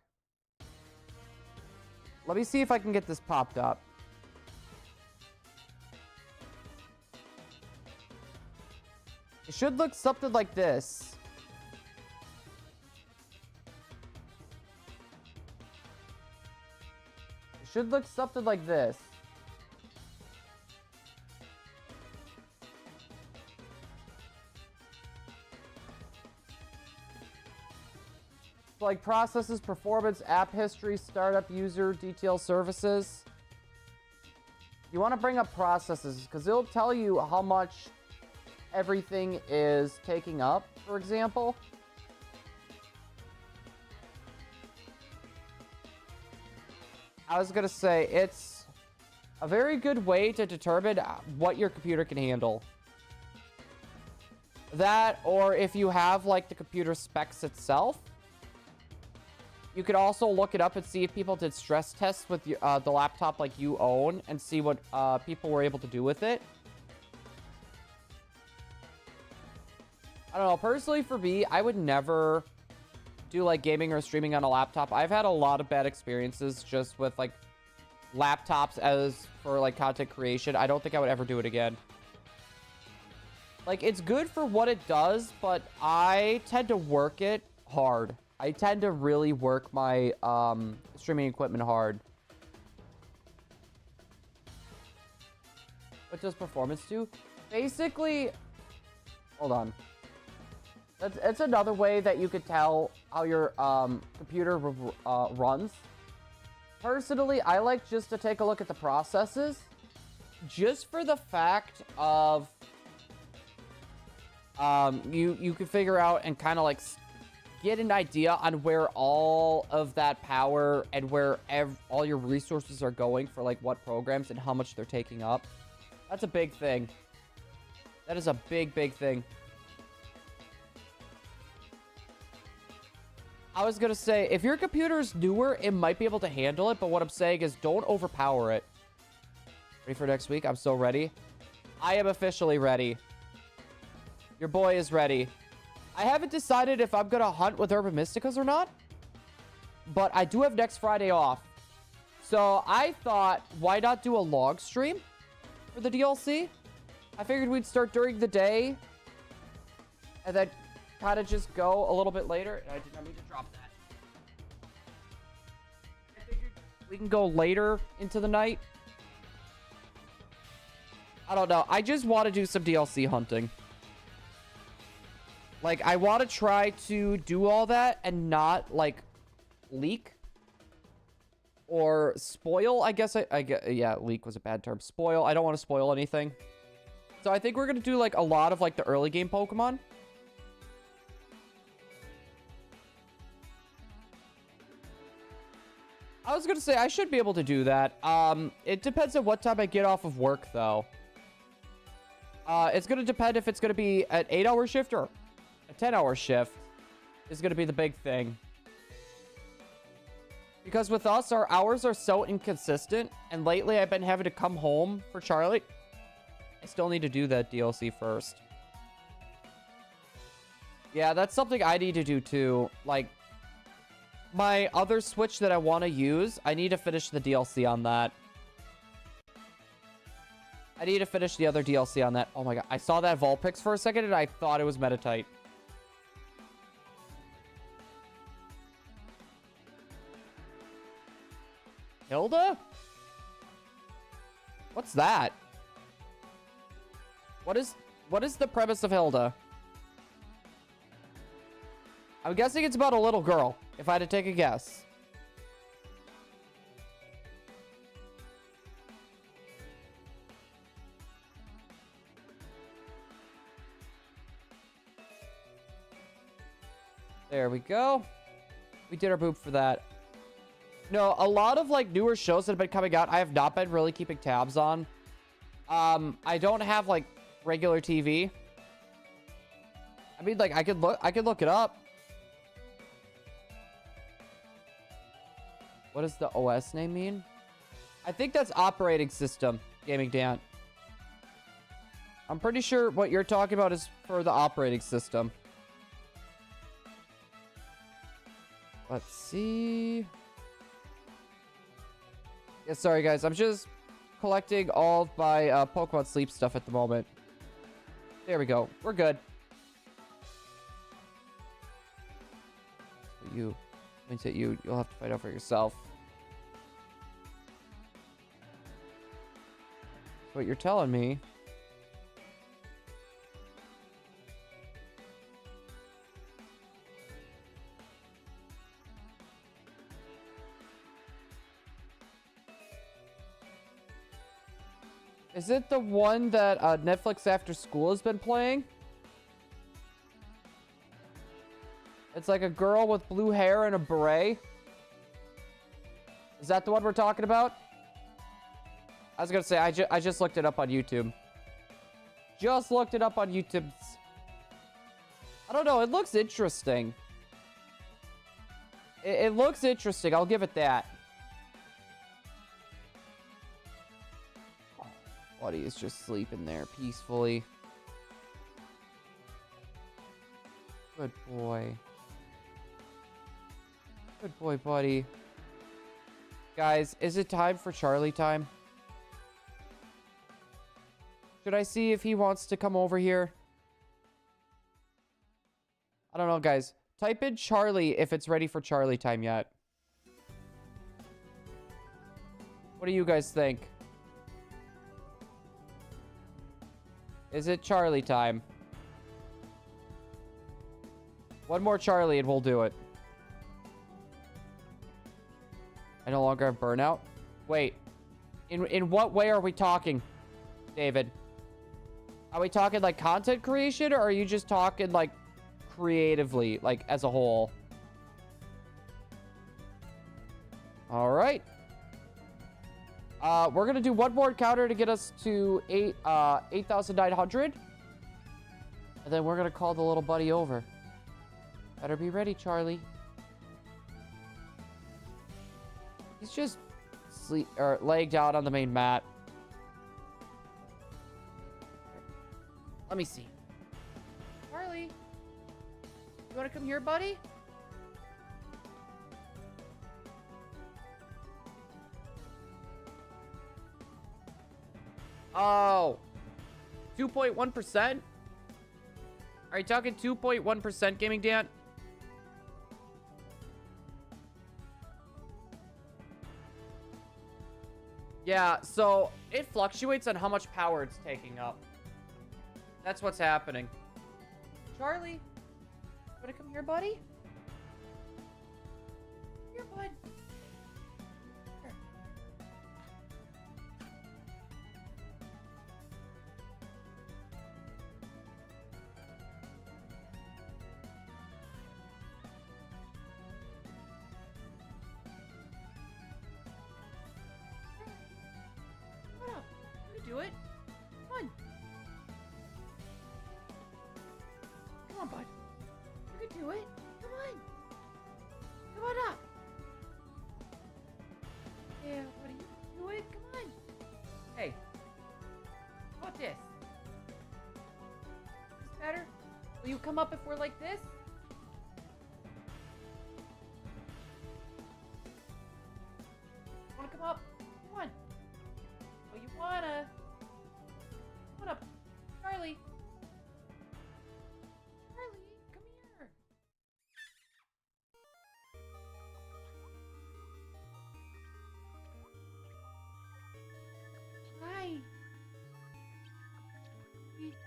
Let me see if I can get this popped up. It should look something like this. It should look something like this. Like processes, performance, app history, startup, user, detail, services. You want to bring up processes because it'll tell you how much everything is taking up, for example. I was gonna say, it's a very good way to determine what your computer can handle. That, or if you have like the computer specs itself, you could also look it up and see if people did stress tests with the laptop like you own and see what people were able to do with it. I don't know. Personally, for me, I would never do like gaming or streaming on a laptop. I've had a lot of bad experiences just with like laptops as for like content creation. I don't think I would ever do it again. Like, it's good for what it does, but I tend to work it hard. I tend to really work my streaming equipment hard. What does performance do? Basically, hold on. It's another way that you could tell how your computer runs. Personally, I like just to take a look at the processes, just for the fact of you can figure out and kind of like get an idea on where all of that power and where all your resources are going for like what programs and how much they're taking up. That's a big thing. That is a big thing. I was gonna say, if your computer's newer, it might be able to handle it, but what I'm saying is don't overpower it. Ready for next week? I'm so ready. I am officially ready. Your boy is ready. I haven't decided if I'm gonna hunt with Urban Mysticas or not, but I do have next Friday off. So I thought, why not do a log stream for the DLC? I figured we'd start during the day and then kind of just go a little bit later. I did not mean to drop that. I figured we can go later into the night. I don't know. I just want to do some DLC hunting. Like, I want to try to do all that and not, like, leak or spoil. I guess I get, yeah, leak was a bad term. Spoil. I don't want to spoil anything. So I think we're going to do, like, a lot of, like, the early game Pokemon. I was going to say, I should be able to do that. It depends on what time I get off of work, though. It's going to depend if it's going to be an 8-hour shift or a 10-hour shift is going to be the big thing. Because with us, our hours are so inconsistent. And lately, I've been having to come home for Charlie. I still need to do that DLC first. Yeah, that's something I need to do too. Like, my other Switch that I want to use, I need to finish the DLC on that. I need to finish the other DLC on that. Oh my god, I saw that Vulpix for a second and I thought it was Meditite. Hilda? What's that? What is the premise of Hilda? I'm guessing it's about a little girl, if I had to take a guess. There we go. We did our boop for that. No, a lot of like newer shows that have been coming out, I have not been really keeping tabs on. I don't have like regular TV. I mean, like I could look it up. What does the OS name mean? I think that's operating system, Gaming Dan. I'm pretty sure what you're talking about is for the operating system. Let's see. Yeah, sorry guys, I'm just collecting all of my Pokemon Sleep stuff at the moment. There we go. We're good. You, means that you'll have to fight out for yourself. What you're telling me. Is it the one that Netflix After School has been playing? It's like a girl with blue hair and a beret. Is that the one we're talking about? I was gonna say, I just looked it up on YouTube. Just looked it up on YouTube. I don't know, it looks interesting. It looks interesting, I'll give it that. Buddy is just sleeping there peacefully. Good boy. Good boy, buddy. Guys, is it time for Charlie time? Should I see if he wants to come over here? I don't know, guys. Type in Charlie if it's ready for Charlie time yet. What do you guys think? Is it Charlie time? One more Charlie and we'll do it. I no longer have burnout. Wait. In what way are we talking, David? Are we talking like content creation or are you just talking like creatively, like as a whole? All right. We're gonna do one more encounter to get us to 8,900. And then we're gonna call the little buddy over. Better be ready, Charlie. He's just sleep or lagged out on the main mat. Let me see. Charlie, you want to come here, buddy? Oh, 2.1%? Are you talking 2.1% Gaming Dan? Yeah, so it fluctuates on how much power it's taking up. That's what's happening. Charlie, you wanna come here, buddy? Here, bud. Here. Come on up. You can do it. Come on. Come on, bud. You can do it. Come on. Come on up. Yeah, what do you do it? Come on. Hey. How about this? This better? Will you come up if we're like this? Wanna come up? Come on. Oh, you wanna? Come on up. Charlie. Charlie, come here. Hi. Here.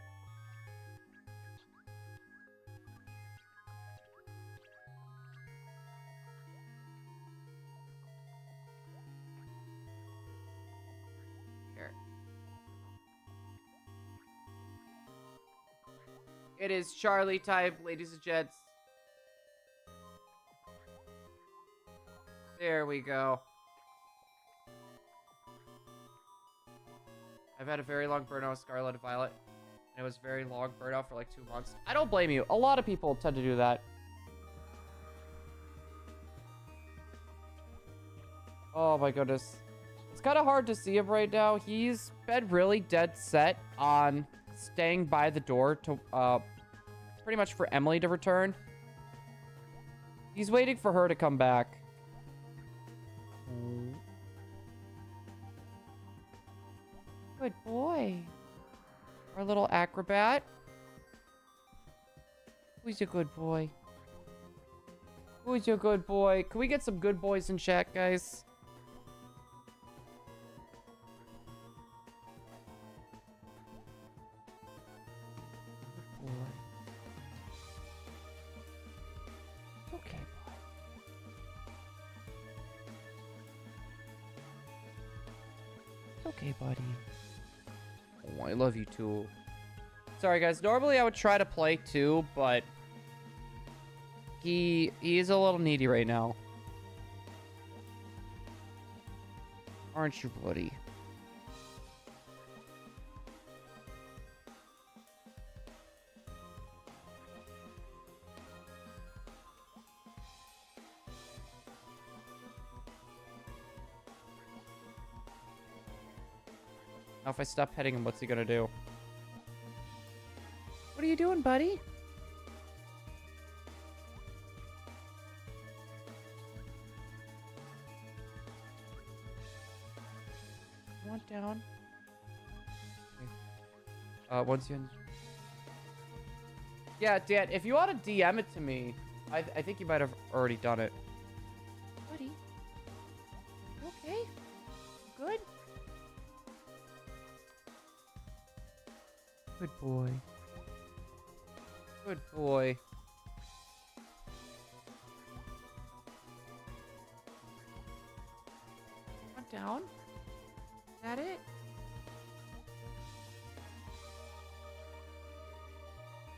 It is Charlie type, ladies and gents. There we go. I've had a very long burnout with Scarlet and Violet. And it was very long burnout for like 2 months. I don't blame you. A lot of people tend to do that. Oh my goodness. It's kind of hard to see him right now. He's been really dead set on staying by the door to pretty much for Emily to return. He's waiting for her to come back. Good boy. Our little acrobat. Who's a good boy? Who's your good boy? Can we get some good boys in chat, guys? Good boy. It's okay, boy. It's okay, buddy. Oh, I love you too. Sorry, guys. Normally, I would try to play too, but he is a little needy right now. Aren't you, buddy? Now, if I stop petting him, what's he gonna do? What are you doing, buddy? Want down? Okay. Once you... Yeah, Dan, if you want to DM it to me, I think you might have already done it. Buddy? You okay? Good? Good boy. Good boy. Want down? Is that it?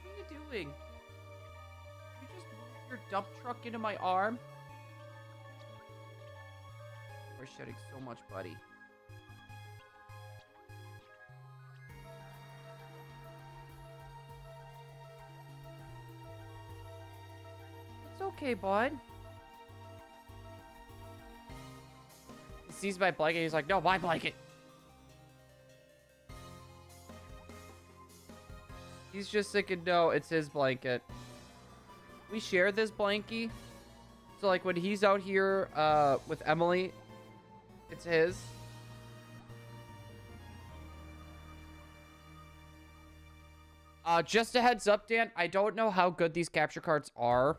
What are you doing? You just moved your dump truck into my arm? We're shedding so much, buddy. It's okay, bud. sees my blanket. He's like, no, my blanket. He's just thinking, no, it's his blanket. We share this blankie. So, like, when he's out here with Emily, it's his. Just a heads up, Dan. I don't know how good these capture cards are.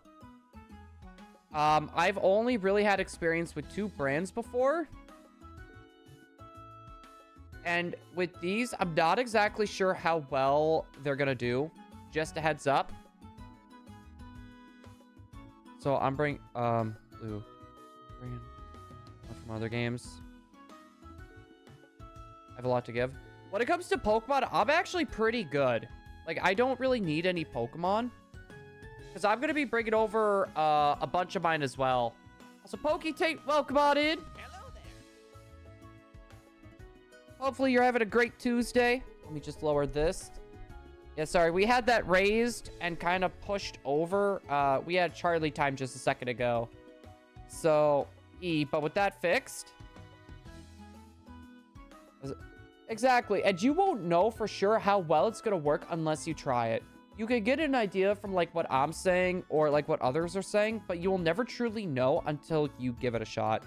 I've only really had experience with 2 brands before. And with these, I'm not exactly sure how well they're gonna do. Just a heads up. So I'm bringing, blue. Bringing one from other games. I have a lot to give. When it comes to Pokemon, I'm actually pretty good. Like, I don't really need any Pokemon. Because I'm going to be bringing over a bunch of mine as well. Also, Poke-Tate, welcome on in. Hello there. Hopefully you're having a great Tuesday. Let me just lower this. Yeah, sorry. We had that raised and kind of pushed over. We had Charlie time just a second ago. So, but with that fixed... Exactly. And you won't know for sure how well it's going to work unless you try it. You can get an idea from, like, what I'm saying or, like, what others are saying, but you will never truly know until you give it a shot.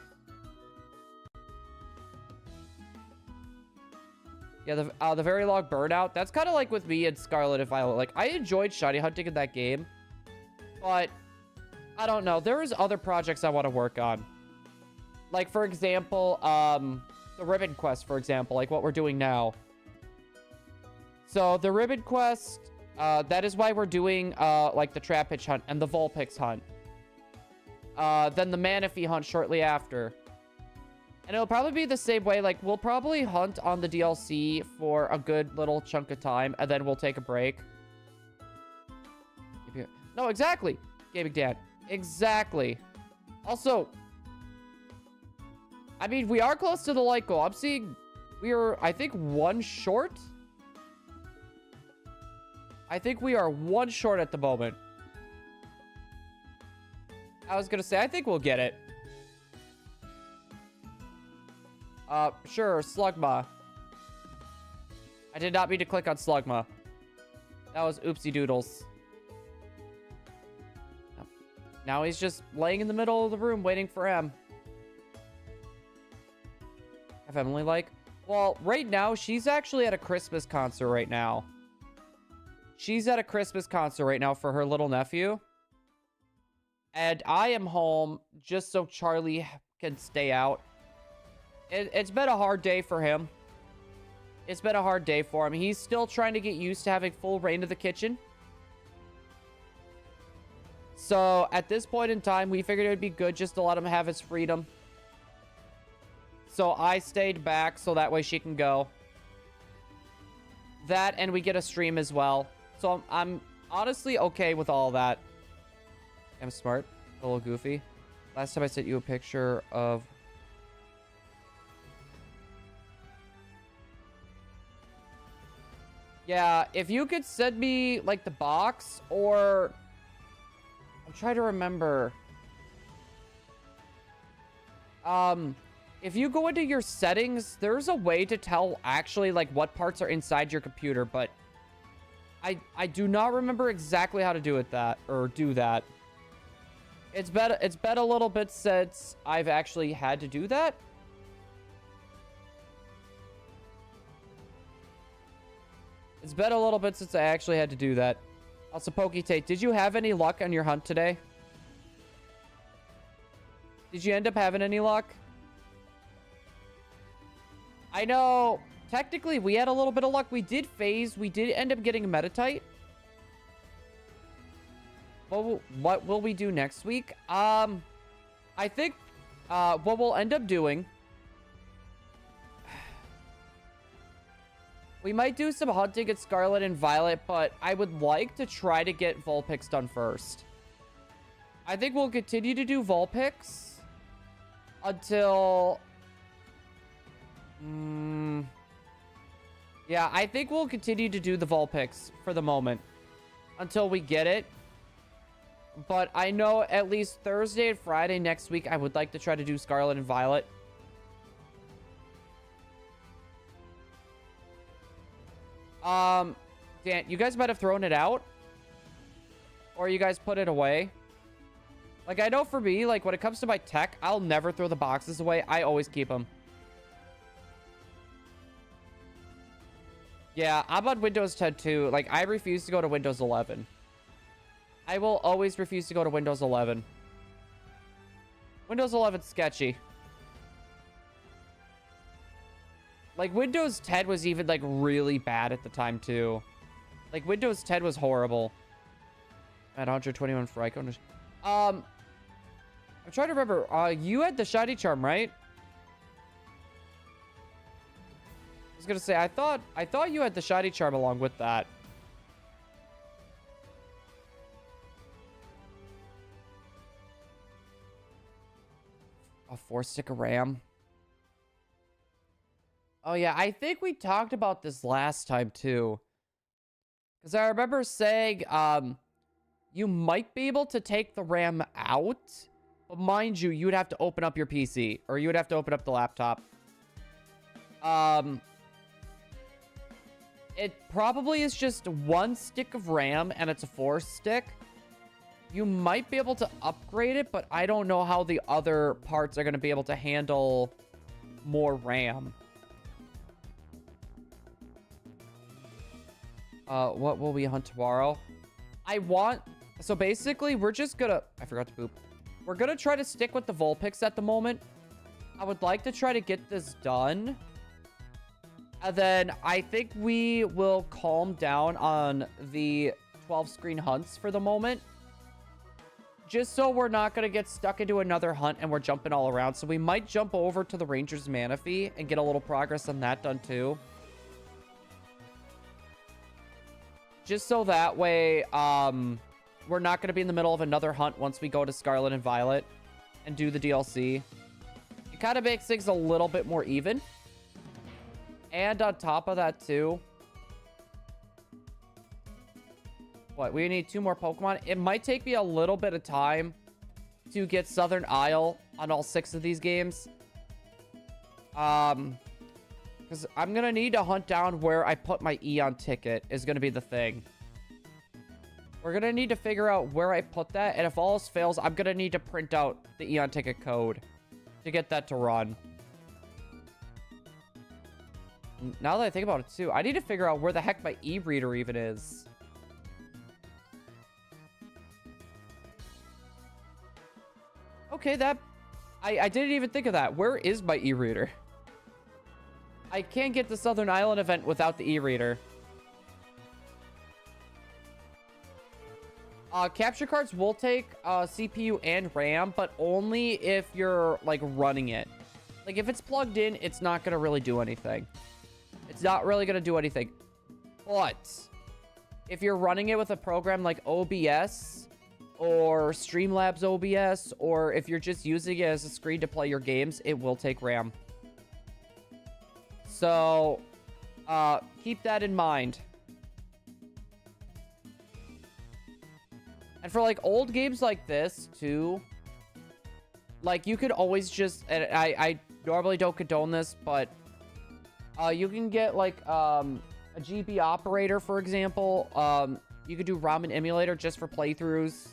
Yeah, the very long burnout. That's kind of like with me and Scarlet and Violet. Like, I enjoyed shiny hunting in that game, but I don't know. There is other projects I want to work on. Like, for example, the Ribbon Quest, for example, like what we're doing now. So the Ribbon Quest, that is why we're doing like the Trapinch hunt and the Vulpix hunt. Then the Manaphy hunt shortly after. And it'll probably be the same way. Like, we'll probably hunt on the DLC for a good little chunk of time, and then we'll take a break. No, exactly. Gaming Dan. Exactly. Also, I mean, we are close to the light goal. I'm seeing we are, I think, 1 short. I think we are 1 short at the moment. I was going to say, I think we'll get it. Sure, Slugma. I did not mean to click on Slugma. That was oopsie doodles. Now he's just laying in the middle of the room waiting for him. Have Emily like? Well, right now, she's actually at a Christmas concert right now. She's at a Christmas concert right now for her little nephew. And I am home just so Charlie can stay out. It's been a hard day for him. It's been a hard day for him. He's still trying to get used to having full reign of the kitchen. So, at this point in time, we figured it would be good just to let him have his freedom. So, I stayed back so that way she can go. That, and we get a stream as well. So, I'm honestly okay with all that. I'm smart. A little goofy. Last time I sent you a picture of... Yeah, if you could send me, like, the box, or... I'm trying to remember. If you go into your settings, there's a way to tell, actually, like, what parts are inside your computer, but... I do not remember exactly how to do that. It's been a little bit since I've actually had to do that. It's been a little bit since I actually had to do that. Also, Poke-Tate, did you have any luck on your hunt today? Did you end up having any luck? I know, technically, we had a little bit of luck. We did phase. We did end up getting a Metatite. What will we do next week? I think what we'll end up doing... We might do some hunting at Scarlet and Violet, but I would like to try to get Vulpix done first. I think we'll continue to do Vulpix until... Yeah, I think we'll continue to do the Vulpix for the moment until we get it. But I know at least Thursday and Friday next week, I would like to try to do Scarlet and Violet. Dan, you guys might have thrown it out. Or you guys put it away. Like, I know for me, like, when it comes to my tech, I'll never throw the boxes away. I always keep them. Yeah, I'm on Windows 10 too. Like, I refuse to go to Windows 11. I will always refuse to go to Windows 11. Windows 11's sketchy. Like, Windows 10 was even, like, really bad at the time, too. Like, Windows 10 was horrible. At 121 for Icon. I'm trying to remember. You had the Shiny Charm, right? I was gonna say, I thought you had the Shiny Charm along with that. A 4-stick of RAM. Oh, yeah. I think we talked about this last time, too. Because I remember saying, you might be able to take the RAM out. But mind you, you would have to open up your PC. Or you would have to open up the laptop. It probably is just 1 stick of RAM, and it's a 4-stick. You might be able to upgrade it, but I don't know how the other parts are going to be able to handle more RAM. What will we hunt tomorrow? So basically, we're just gonna... I forgot to poop. We're gonna try to stick with the Vulpix at the moment. I would like to try to get this done. And then I think we will calm down on the 12-screen hunts for the moment. Just so we're not going to get stuck into another hunt and we're jumping all around. So we might jump over to the Ranger's Manaphy and get a little progress on that done too. Just so that way, we're not going to be in the middle of another hunt once we go to Scarlet and Violet and do the DLC. It kind of makes things a little bit more even. And on top of that too, what, we need 2 more Pokemon. It might take me a little bit of time to get Southern Isle on all 6 of these games. Because I'm going to need to hunt down where I put my Eon ticket is going to be the thing. We're going to need to figure out where I put that. And if all else fails, I'm going to need to print out the Eon ticket code to get that to run. Now that I think about it too, I need to figure out where the heck my e-reader even is. Okay, I didn't even think of that. Where is my e-reader? I can't get the Southern Island event without the e-reader. Capture cards will take CPU and RAM, but only if you're, like, running it. Like, if it's plugged in, it's not going to really do anything. It's not really going to do anything. But if you're running it with a program like OBS or Streamlabs OBS, or if you're just using it as a screen to play your games, it will take RAM. So, keep that in mind. And for, like, old games like this, too, like, you could always just... And I normally don't condone this, but... you can get, like, a GB operator, for example. You could do Ramen emulator just for playthroughs.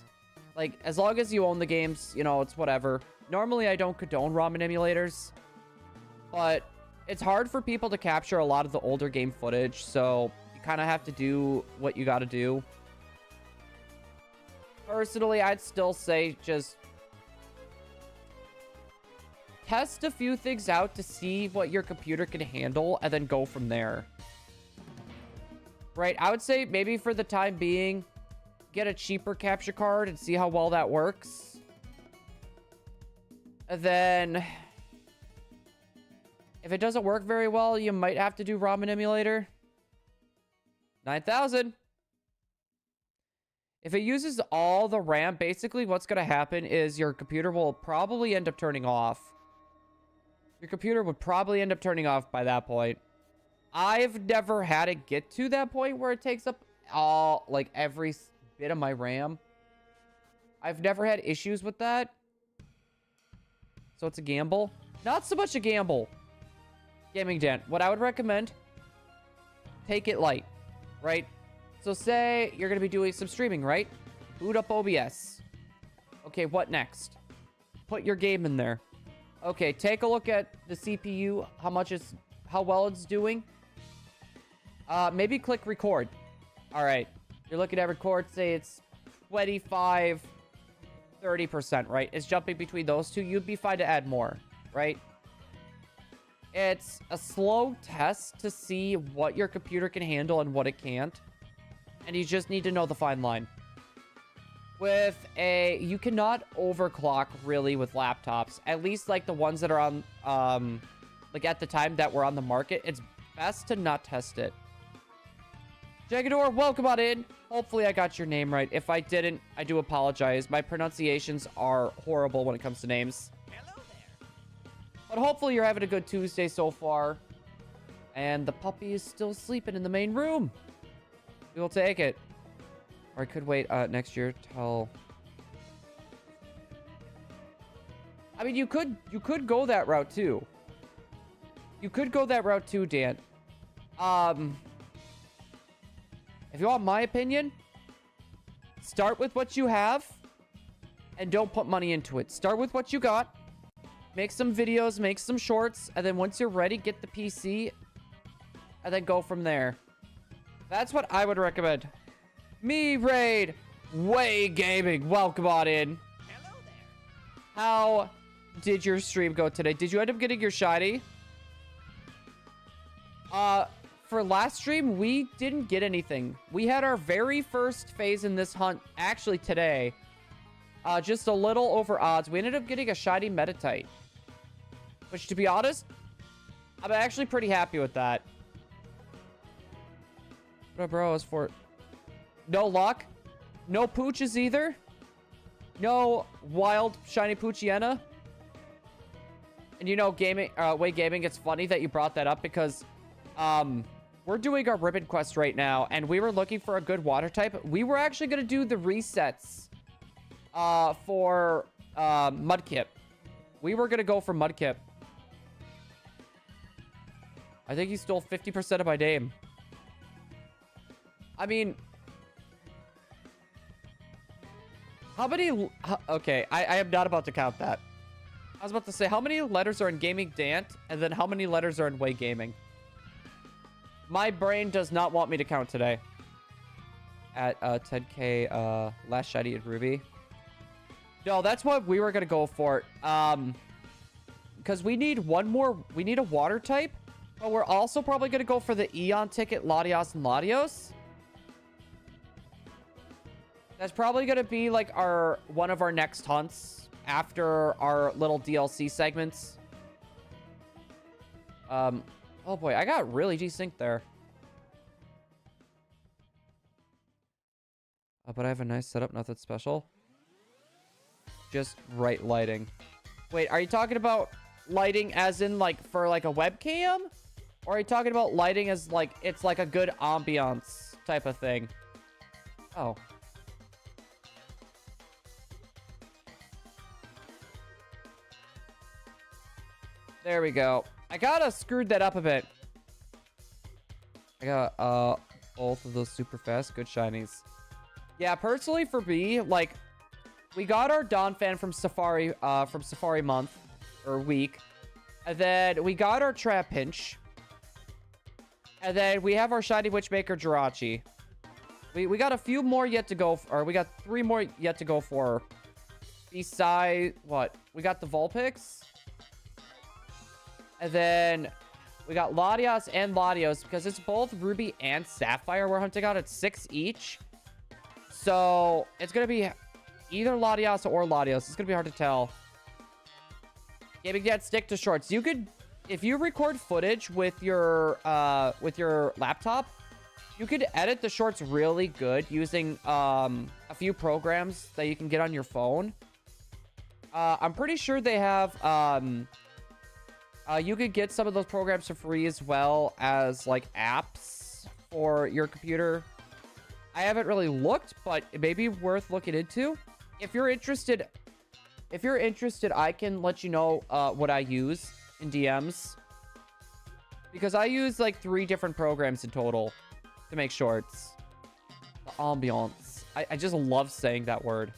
Like, as long as you own the games, you know, it's whatever. Normally, I don't condone Ramen emulators. But it's hard for people to capture a lot of the older game footage. So, you kind of have to do what you got to do. Personally, I'd still say just... test a few things out to see what your computer can handle and then go from there. Right? I would say maybe for the time being, get a cheaper capture card and see how well that works. And then if it doesn't work very well, you might have to do Ramen emulator. 9,000. If it uses all the RAM, basically what's going to happen is your computer will probably end up turning off. Your computer would probably end up turning off by that point. I've never had it get to that point where it takes up all, like, every bit of my RAM. I've never had issues with that. So it's a gamble. Not so much a gamble. Gaming Dan, what I would recommend, take it light. right? So say you're going to be doing some streaming, right? Boot up OBS. Okay, what next? Put your game in there. Okay, take a look at the CPU, how well it's doing. Maybe click record. All right, you're looking at record, say it's 25, 30%, right? It's jumping between those two. You'd be fine to add more, right? It's a slow test to see what your computer can handle and what it can't. And you just need to know the fine line. You cannot overclock really with laptops. At least like the ones that are on, like at the time that were on the market. It's best to not test it. Jagador, welcome on in. Hopefully I got your name right. If I didn't, I do apologize. My pronunciations are horrible when it comes to names. Hello there. But hopefully you're having a good Tuesday so far. And the puppy is still sleeping in the main room. We will take it. Or I could wait next year till... I mean, you could go that route too. You could go that route too, Dan. If you want my opinion, start with what you have and don't put money into it. Start with what you got. Make some videos, make some shorts, and then once you're ready, get the PC and then go from there. That's what I would recommend. Me Raid Way Gaming, welcome on in. Hello there. How did your stream go today? Did you end up getting your shiny? For last stream, we didn't get anything. We had our very first phase in this hunt actually today. Just a little over odds. We ended up getting a shiny Metatite. Which, to be honest, I'm actually pretty happy with that. What up, bro? Is for no luck, no pooches either, no wild shiny Poochiena. And you know, Way Gaming, it's funny that you brought that up because we're doing our ribbon quest right now, and we were looking for a good water type. We were actually going to do the resets for Mudkip. We were going to go for Mudkip. I think he stole 50% of my name. I mean, how many... Okay, I am not about to count that. I was about to say, how many letters are in Gaming Dant, and then how many letters are in Way Gaming? My brain does not want me to count today. At 10k last shiny at Ruby. No, that's what we were going to go for. Because we need one more... We need a water type. But we're also probably going to go for the Eon ticket, Latios and Latios. That's probably going to be like one of our next hunts after our little DLC segments. Oh boy, I got really desynced there. But I have a nice setup, nothing special. Just right lighting. Wait, are you talking about lighting as in like for like a webcam? Or are you talking about lighting as like it's like a good ambiance type of thing? Oh. There we go. I gotta screwed that up a bit. I got both of those super fast good shinies. Yeah, personally for me, like we got our Dawn fan from Safari month or week. And then we got our Trapinch. And then we have our shiny Witchmaker Jirachi. We got a few more yet to go, or we got 3 more yet to go for. Besides what? We got the Vulpix. And then we got Latios and Latios because it's both Ruby and Sapphire we're hunting out. It's 6 each. So it's going to be either Latios or Latios. It's going to be hard to tell. Gaming Dad, stick to shorts. You could, if you record footage with your laptop, you could edit the shorts really good using a few programs that you can get on your phone. I'm pretty sure they have... you could get some of those programs for free as well as like apps for your computer. I haven't really looked, but it may be worth looking into. If you're interested, I can let you know what I use in DMs. Because I use like 3 different programs in total to make shorts. The ambiance. I just love saying that word.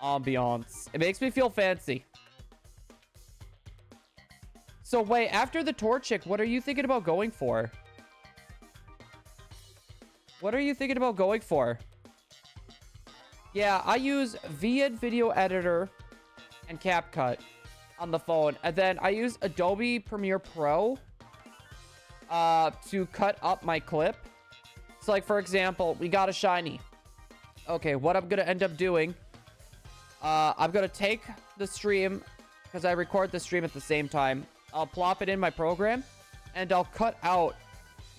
Ambiance. It makes me feel fancy. So wait, after the Torchic, what are you thinking about going for? What are you thinking about going for? Yeah, I use Video Editor and CapCut on the phone. And then I use Adobe Premiere Pro to cut up my clip. So like, for example, we got a shiny. Okay, what I'm going to end up doing, I'm going to take the stream, because I record the stream at the same time. I'll plop it in my program, and I'll cut out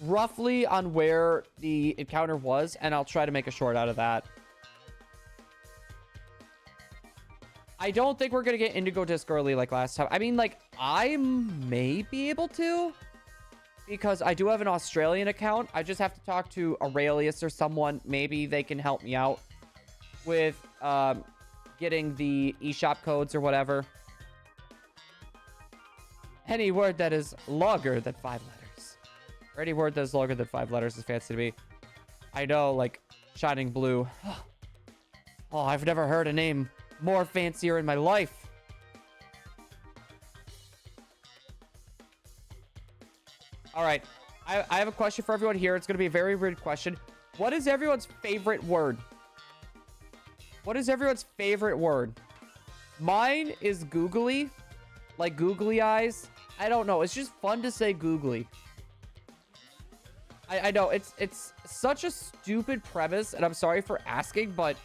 roughly on where the encounter was, and I'll try to make a short out of that. I don't think we're going to get Indigo Disc early like last time. I mean, like, I may be able to, because I do have an Australian account. I just have to talk to Aurelius or someone. Maybe they can help me out with getting the eShop codes or whatever. Any word that is longer than 5 letters. Or any word that is longer than 5 letters is fancy to me. I know, like, Shining Blue. Oh, I've never heard a name more fancier in my life. All right. I have a question for everyone here. It's going to be a very weird question. What is everyone's favorite word? What is everyone's favorite word? Mine is googly. Like googly eyes. I don't know. It's just fun to say googly. I know. It's such a stupid premise, and I'm sorry for asking, but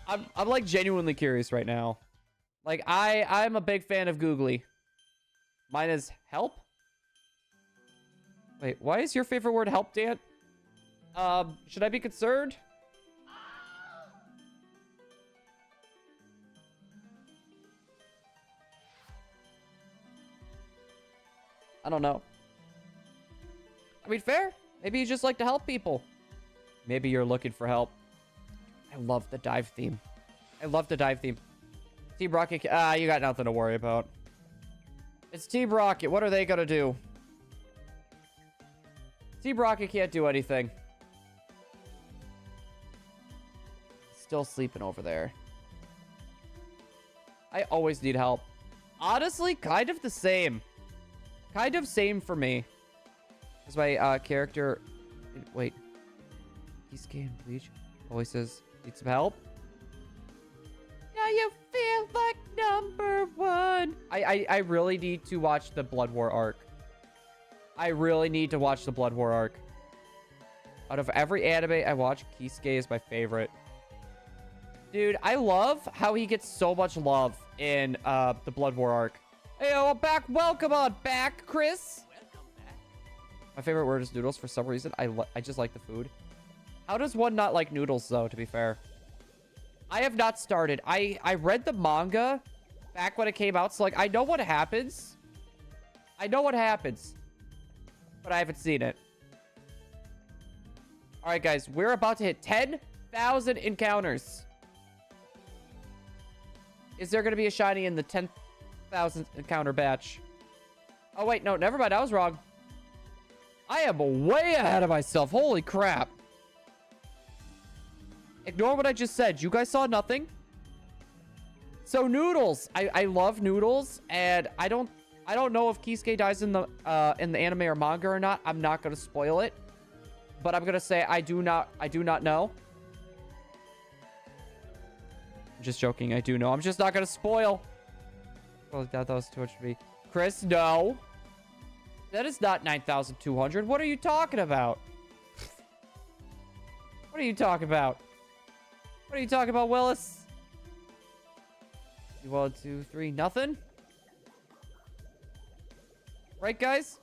I'm like genuinely curious right now. Like I'm a big fan of googly. Mine is help. Wait, why is your favorite word help, Dan? Should I be concerned? I don't know. I mean, fair. Maybe you just like to help people. Maybe you're looking for help. I love the dive theme. I love the dive theme. Team Rocket, you got nothing to worry about. It's Team Rocket. What are they gonna do? Team Rocket can't do anything. Still sleeping over there. I always need help. Honestly, kind of the same. Kind of same for me. As my character... Wait. He's getting bleach. Always says, need some help? Now you feel like number one. I really need to watch the Blood War arc. I really need to watch the Blood War arc. Out of every anime I watch, Kisuke is my favorite. Dude, I love how he gets so much love in the Blood War arc. Hey, I'm back. Welcome on back, Chris. Welcome back. My favorite word is noodles for some reason. I just like the food. How does one not like noodles, though, to be fair? I have not started. I read the manga back when it came out, so, like, I know what happens. I know what happens. But I haven't seen it. All right, guys. We're about to hit 10,000 encounters. Is there going to be a shiny in the 10,000th encounter batch? Oh, wait. No, never mind. I was wrong. I am way ahead of myself. Holy crap. Ignore what I just said. You guys saw nothing. So noodles. I love noodles, and I don't know if Kisuke dies in the anime or manga or not. I'm not gonna spoil it, but I'm gonna say I do not know. I'm just joking. I do know. I'm just not gonna spoil. Well, that was too much for me. Chris, no. That is not 9,200. What are you talking about? What are you talking about? What are you talking about, Willis? 1, 2, 3, nothing? Right, guys?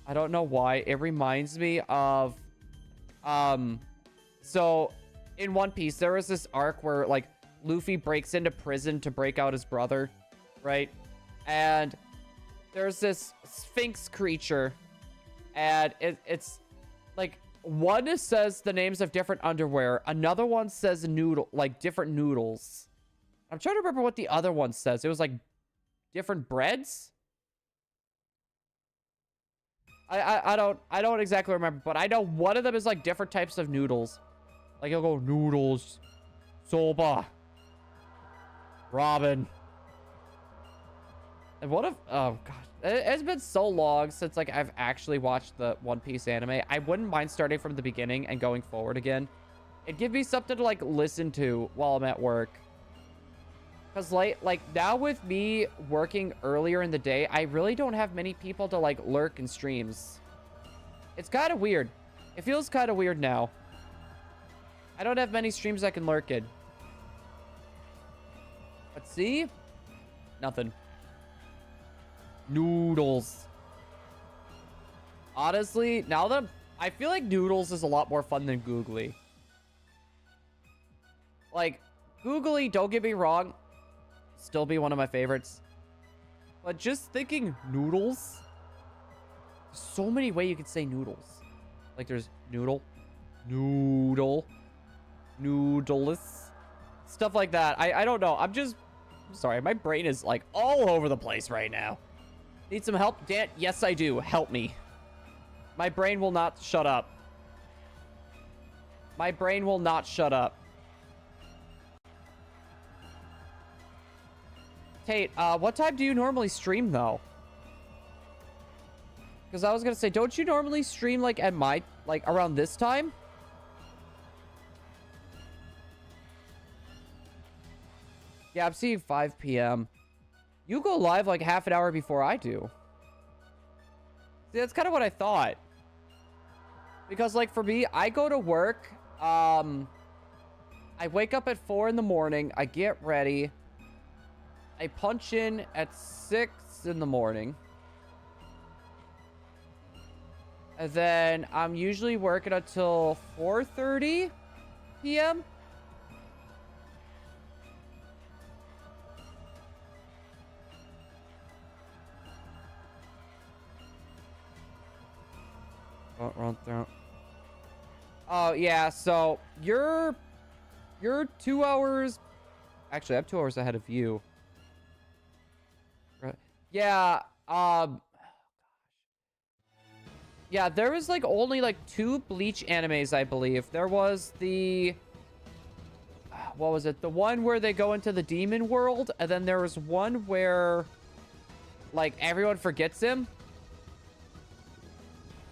I don't know why. It reminds me of... So, in One Piece, there was this arc where, like, Luffy breaks into prison to break out his brother, right? And there's this Sphinx creature, and it's, like... One says the names of different underwear. Another one says noodle, like different noodles. I'm trying to remember what the other one says. It was like different breads. I don't exactly remember, but I know one of them is like different types of noodles. Like he'll go noodles, soba, ramen. And what if, oh god, it's been so long since like I've actually watched the One Piece anime. I wouldn't mind starting from the beginning and going forward again. It'd give me something to like listen to while I'm at work. Cause like now with me working earlier in the day, I really don't have many people to like lurk in streams. It's kind of weird. It feels kind of weird now. I don't have many streams I can lurk in. Let's see. Nothing. Noodles. Honestly, now that I feel like Noodles is a lot more fun than Googly. Like, Googly, don't get me wrong, still be one of my favorites. But just thinking Noodles, there's so many ways you could say Noodles. Like there's noodle, noodle, noodleless, stuff like that. I don't know. I'm sorry. My brain is like all over the place right now. Need some help, Dan? Yes, I do. Help me. My brain will not shut up. My brain will not shut up. Tate, what time do you normally stream, though? Because I was going to say, don't you normally stream, like, at like, around this time? Yeah, I'm seeing 5 p.m. You go live, like, half an hour before I do. See, that's kind of what I thought. Because, like, for me, I go to work, I wake up at 4 in the morning, I get ready, I punch in at 6 in the morning. And then I'm usually working until 4:30 p.m. Oh, wrong throw. Oh, yeah, so you're 2 hours. Actually, I'm 2 hours ahead of you. Yeah, yeah, there was like only like 2 Bleach animes, I believe. There was the, what was it? The one where they go into the demon world, and then there was one where like everyone forgets him.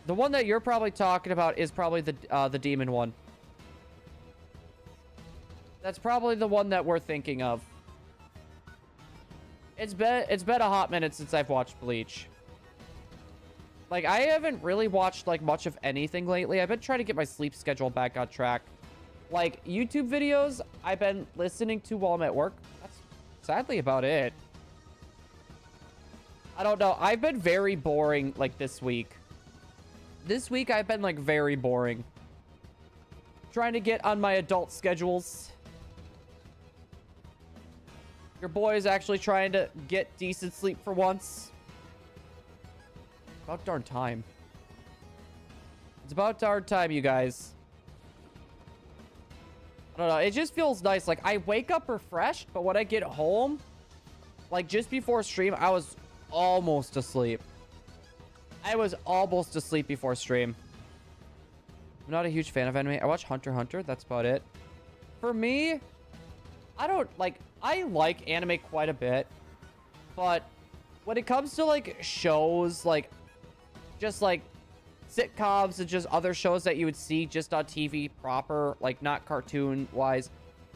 The one that you're probably talking about is probably the demon one. That's probably the one that we're thinking of. It's been a hot minute since I've watched Bleach. Like, I haven't really watched, like, much of anything lately. I've been trying to get my sleep schedule back on track. Like, YouTube videos, I've been listening to while I'm at work. That's sadly about it. I don't know. I've been very boring, like, this week. This week, I've been, like, very boring. Trying to get on my adult schedules. Your boy is actually trying to get decent sleep for once. About darn time. It's about darn time, you guys. I don't know. It just feels nice. Like, I wake up refreshed, but when I get home, like, just before stream, I was almost asleep. I was almost asleep before stream. I'm not a huge fan of anime. I watch Hunter x Hunter. That's about it. For me, I don't, like, I like anime quite a bit. But when it comes to, like, shows, like, just, like, sitcoms and just other shows that you would see just on TV proper, like, not cartoon-wise,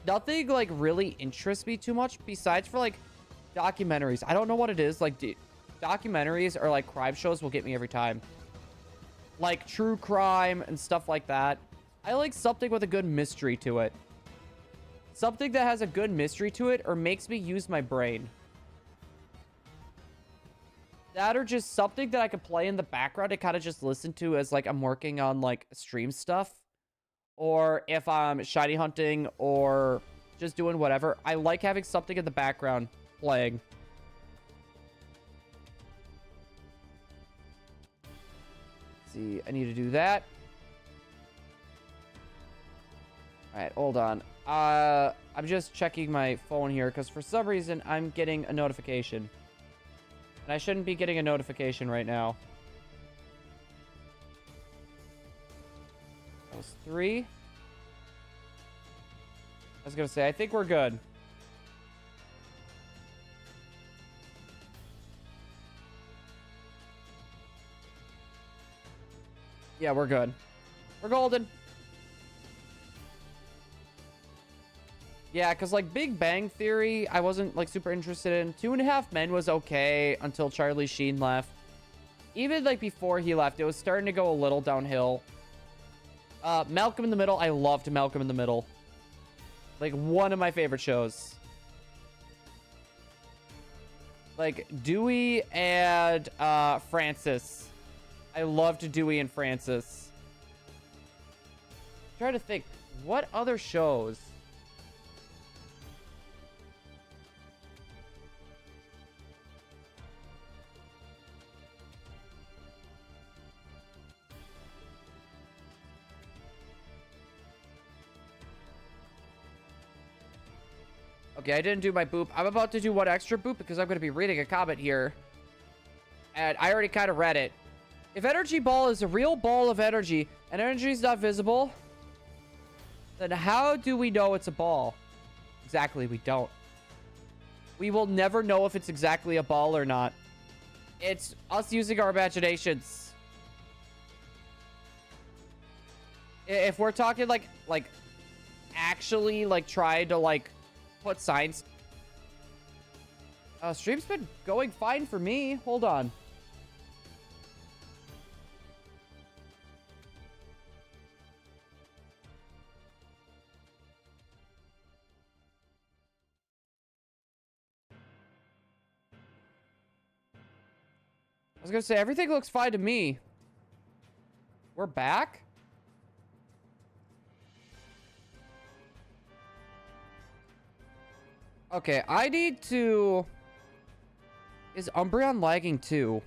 nothing, like, really interests me too much besides for, like, documentaries. I don't know what it is. Like, documentaries or, like, crime shows will get me every time. Like, true crime and stuff like that. I like something with a good mystery to it. Something that has a good mystery to it or makes me use my brain. That or just something that I could play in the background and kind of just listen to as, like, I'm working on, like, stream stuff. Or if I'm shiny hunting or just doing whatever. I like having something in the background playing. Let's see, I need to do that. Alright, hold on. I'm just checking my phone here because for some reason I'm getting a notification. And I shouldn't be getting a notification right now. 3. I was gonna say, I think we're good. Yeah, we're good. We're golden. Yeah, because like Big Bang Theory, I wasn't like super interested in. 2.5 Men was okay until Charlie Sheen left. Even like before he left, it was starting to go a little downhill. Malcolm in the Middle, I loved Malcolm in the Middle. Like one of my favorite shows. Like Dewey and Francis. I loved Dewey and Francis. I'm trying to think, what other shows? Okay, I didn't do my boop. I'm about to do one extra boop because I'm going to be reading a comment here. And I already kind of read it. If energy ball is a real ball of energy and energy is not visible, then how do we know it's a ball? Exactly, we don't. We will never know if it's exactly a ball or not. It's us using our imaginations. If we're talking like actually like trying to like put science. Stream's been going fine for me. Hold on. I was gonna say, everything looks fine to me. We're back? Okay, I need to... Is Umbreon lagging too?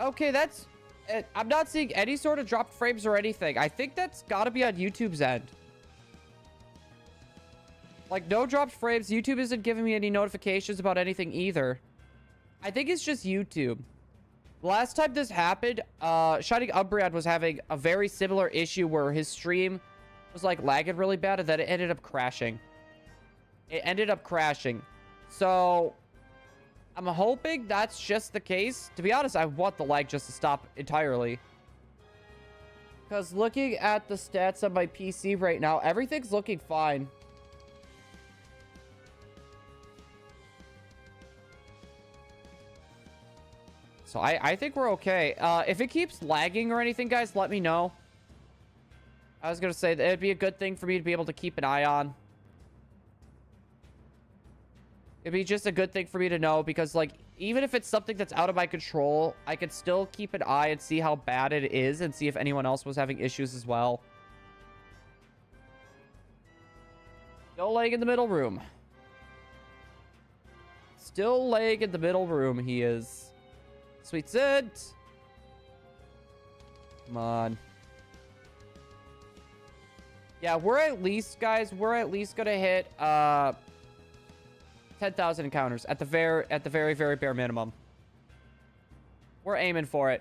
Okay, that's... I'm not seeing any sort of dropped frames or anything. I think that's gotta be on YouTube's end. Like, no dropped frames. YouTube isn't giving me any notifications about anything either. I think it's just YouTube. Last time this happened, Shining Umbreon was having a very similar issue where his stream was like lagging really bad and then it ended up crashing. So I'm hoping that's just the case. To be honest, I want the lag just to stop entirely. Because looking at the stats on my PC right now, everything's looking fine. So I think we're okay. If it keeps lagging or anything, guys, let me know. I was going to say that it'd be a good thing for me to be able to keep an eye on. It'd be just a good thing for me to know because, like, even if it's something that's out of my control, I could still keep an eye and see how bad it is and see if anyone else was having issues as well. Still laying in the middle room. Still laying in the middle room, he is. Sweet Sid. Come on. Yeah, we're at least, guys, we're at least gonna hit 10,000 encounters at the very, very bare minimum. We're aiming for it.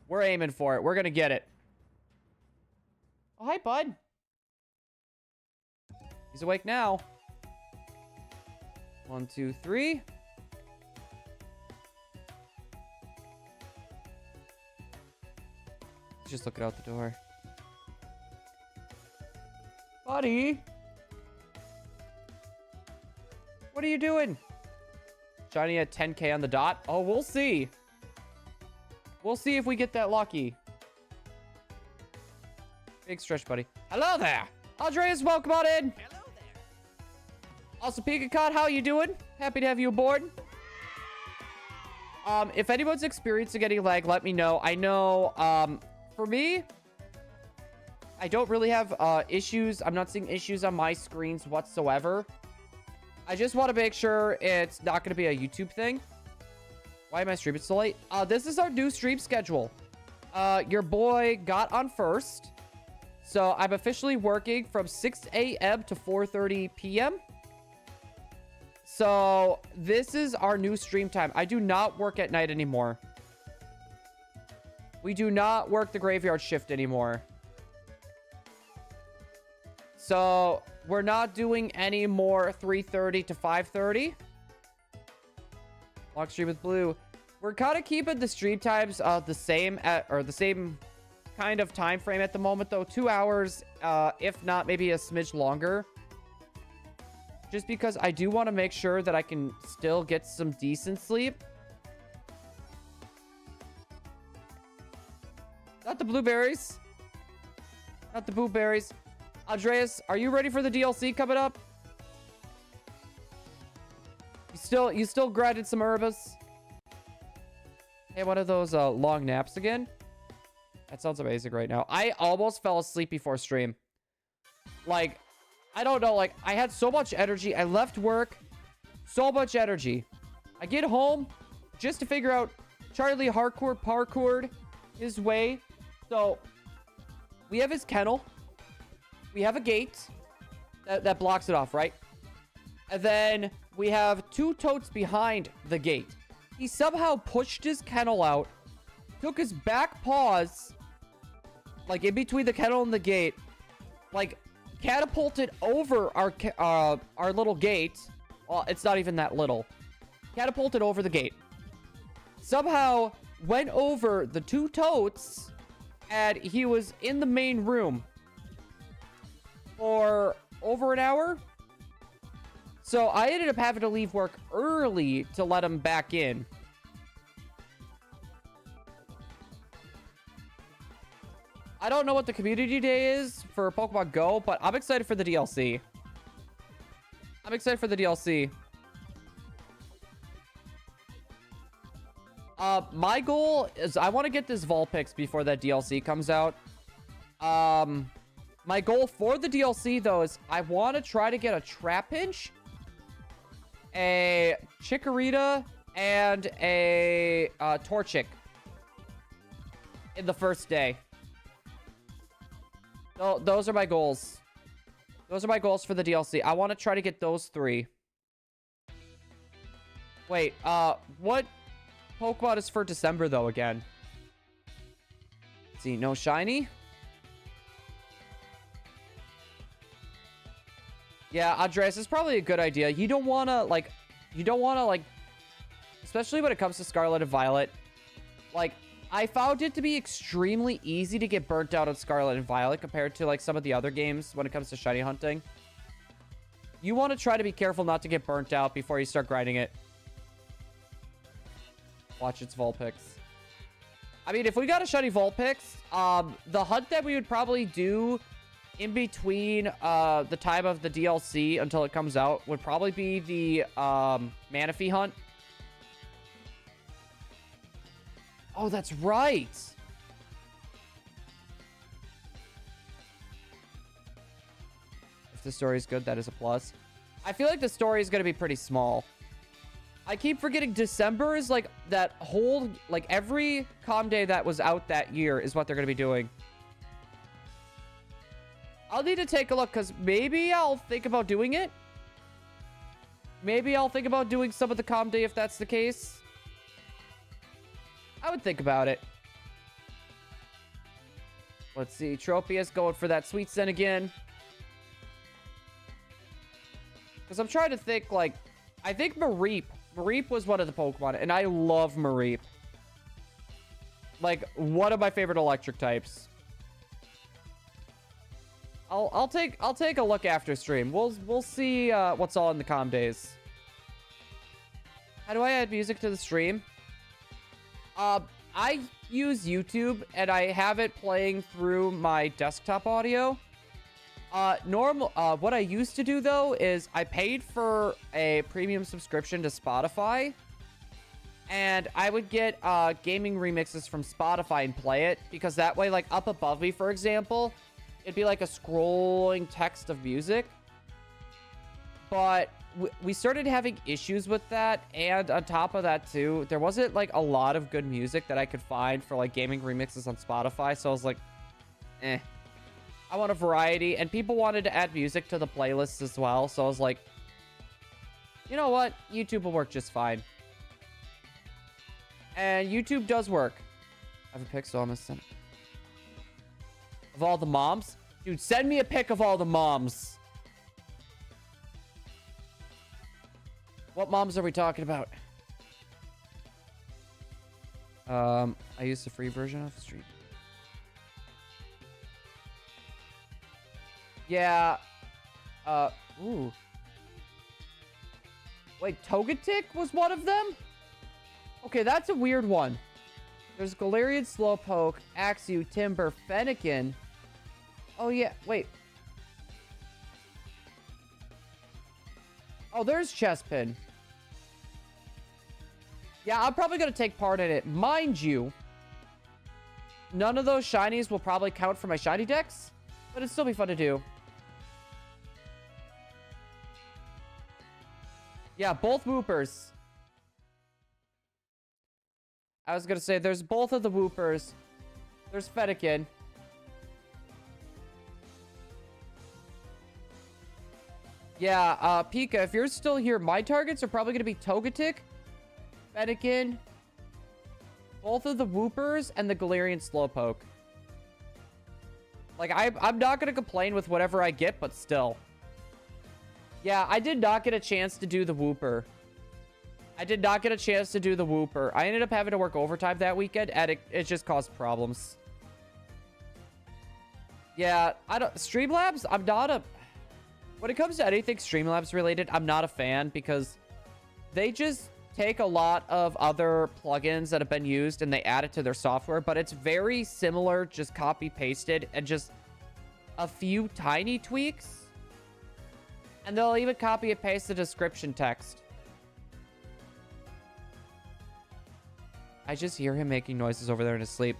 We're aiming for it. We're gonna get it. Oh, hi, bud. He's awake now. 1, 2, 3. Just looking out the door. Buddy! What are you doing? Shiny at 10k on the dot? Oh, we'll see. We'll see if we get that lucky. Big stretch, buddy. Hello there! Andreas, welcome on in! Hello there. Also, Pikachu, how you doing? Happy to have you aboard. If anyone's experiencing any lag, let me know. I know, for me, I don't really have issues. I'm not seeing issues on my screens whatsoever. I just want to make sure it's not going to be a YouTube thing. Why am I streaming so late? This is our new stream schedule. Your boy got on first. So I'm officially working from 6 a.m. to 4:30 p.m. So this is our new stream time. I do not work at night anymore. We do not work the graveyard shift anymore. So we're not doing any more 3:30 to 5:30. Long stream with Blue. We're kind of keeping the stream times the same kind of time frame at the moment, though. 2 hours, if not maybe a smidge longer. Just because I do want to make sure that I can still get some decent sleep. Not the blueberries. Not the blueberries. Andreas, are you ready for the DLC coming up? You still grinded some herbs? Hey, one of those long naps again? That sounds amazing right now. I almost fell asleep before stream. Like, I don't know. Like, I had so much energy. I left work. So much energy. I get home just to figure out Charlie parkoured his way. So, we have his kennel. We have a gate that blocks it off, right? And then we have 2 totes behind the gate. He somehow pushed his kennel out, took his back paws, like in between the kennel and the gate, like catapulted over our little gate. Well, it's not even that little. Catapulted over the gate. Somehow went over the 2 totes, and he was in the main room for over an hour. So I ended up having to leave work early to let him back in. I don't know what the community day is for Pokemon Go, but I'm excited for the DLC. I'm excited for the DLC. My goal is I want to get this Vulpix before that DLC comes out. My goal for the DLC, though, is I want to try to get a Trapinch, a Chikorita, and a Torchic in the first day. So, those are my goals. Those are my goals for the DLC. I want to try to get those 3. Wait, what Pokemon is for December, though, again? Let's see, no shiny? Yeah, Andreas, it's probably a good idea. You don't want to, like, especially when it comes to Scarlet and Violet. Like, I found it to be extremely easy to get burnt out on Scarlet and Violet compared to, like, some of the other games when it comes to shiny hunting. You want to try to be careful not to get burnt out before you start grinding it. Watch its Vulpix. I mean, if we got a shiny Vulpix, the hunt that we would probably do in between the time of the DLC until it comes out would probably be the Manaphy hunt. Oh, that's right. If the story is good, that is a plus. I feel like the story is going to be pretty small. I keep forgetting December is like that whole, like every comm day that was out that year is what they're going to be doing. I'll need to take a look because maybe I'll think about doing it. Maybe I'll think about doing some of the comm day if that's the case. I would think about it. Let's see. Tropius going for that Sweet Scent again. Because I'm trying to think, like, I think Mareep. Mareep was one of the Pokemon, and I love Mareep. Like, one of my favorite electric types. I'll take a look after stream. We'll see what's all in the comm days. How do I add music to the stream? I use YouTube and I have it playing through my desktop audio. What I used to do though is I paid for a premium subscription to Spotify, and I would get gaming remixes from Spotify and play it, because that way, like up above me, for example, it'd be like a scrolling text of music. But we started having issues with that, and on top of that too, there wasn't like a lot of good music that I could find for like gaming remixes on Spotify, so I was like, eh. I want a variety. And people wanted to add music to the playlist as well. So I was like, you know what? YouTube will work just fine. And YouTube does work. I have a pic, so I'm gonna send it. Of all the moms? Dude, send me a pic of all the moms. What moms are we talking about? I used the free version of the stream. Yeah. Ooh. Wait, Togetic was one of them? Okay, that's a weird one. There's Galarian Slowpoke, Axew, Timber, Fennekin. Oh, yeah. Wait. Oh, there's Chespin. Yeah, I'm probably going to take part in it. Mind you, none of those shinies will probably count for my shiny decks, but it'd still be fun to do. Yeah, both Whoopers. I was going to say, there's both of the Whoopers. There's Fennekin. Yeah, Pika, if you're still here, my targets are probably going to be Togetic, Fennekin, both of the Whoopers, and the Galarian Slowpoke. Like, I'm not going to complain with whatever I get, but still. Yeah, I did not get a chance to do the Whooper. I did not get a chance to do the Whooper. I ended up having to work overtime that weekend, and it just caused problems. Yeah, Streamlabs, I'm not a... When it comes to anything Streamlabs related, I'm not a fan because they just take a lot of other plugins that have been used and they add it to their software, but it's very similar, just copy pasted and just a few tiny tweaks. And they'll even copy and paste the description text. I just hear him making noises over there in his sleep.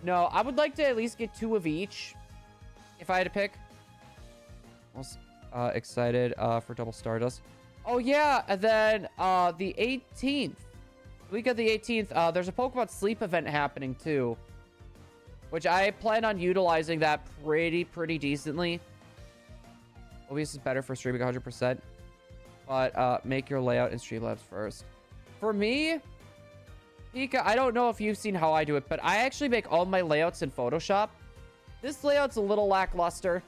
No, I would like to at least get 2 of each. If I had to pick. Excited for Double Stardust. Oh, yeah. And then the 18th. Week of the 18th, there's a Pokemon Sleep event happening, too. Which I plan on utilizing that pretty decently. OBS is better for streaming 100%. But make your layout in Streamlabs first. For me, Pika, I don't know if you've seen how I do it, but I actually make all my layouts in Photoshop. This layout's a little lackluster.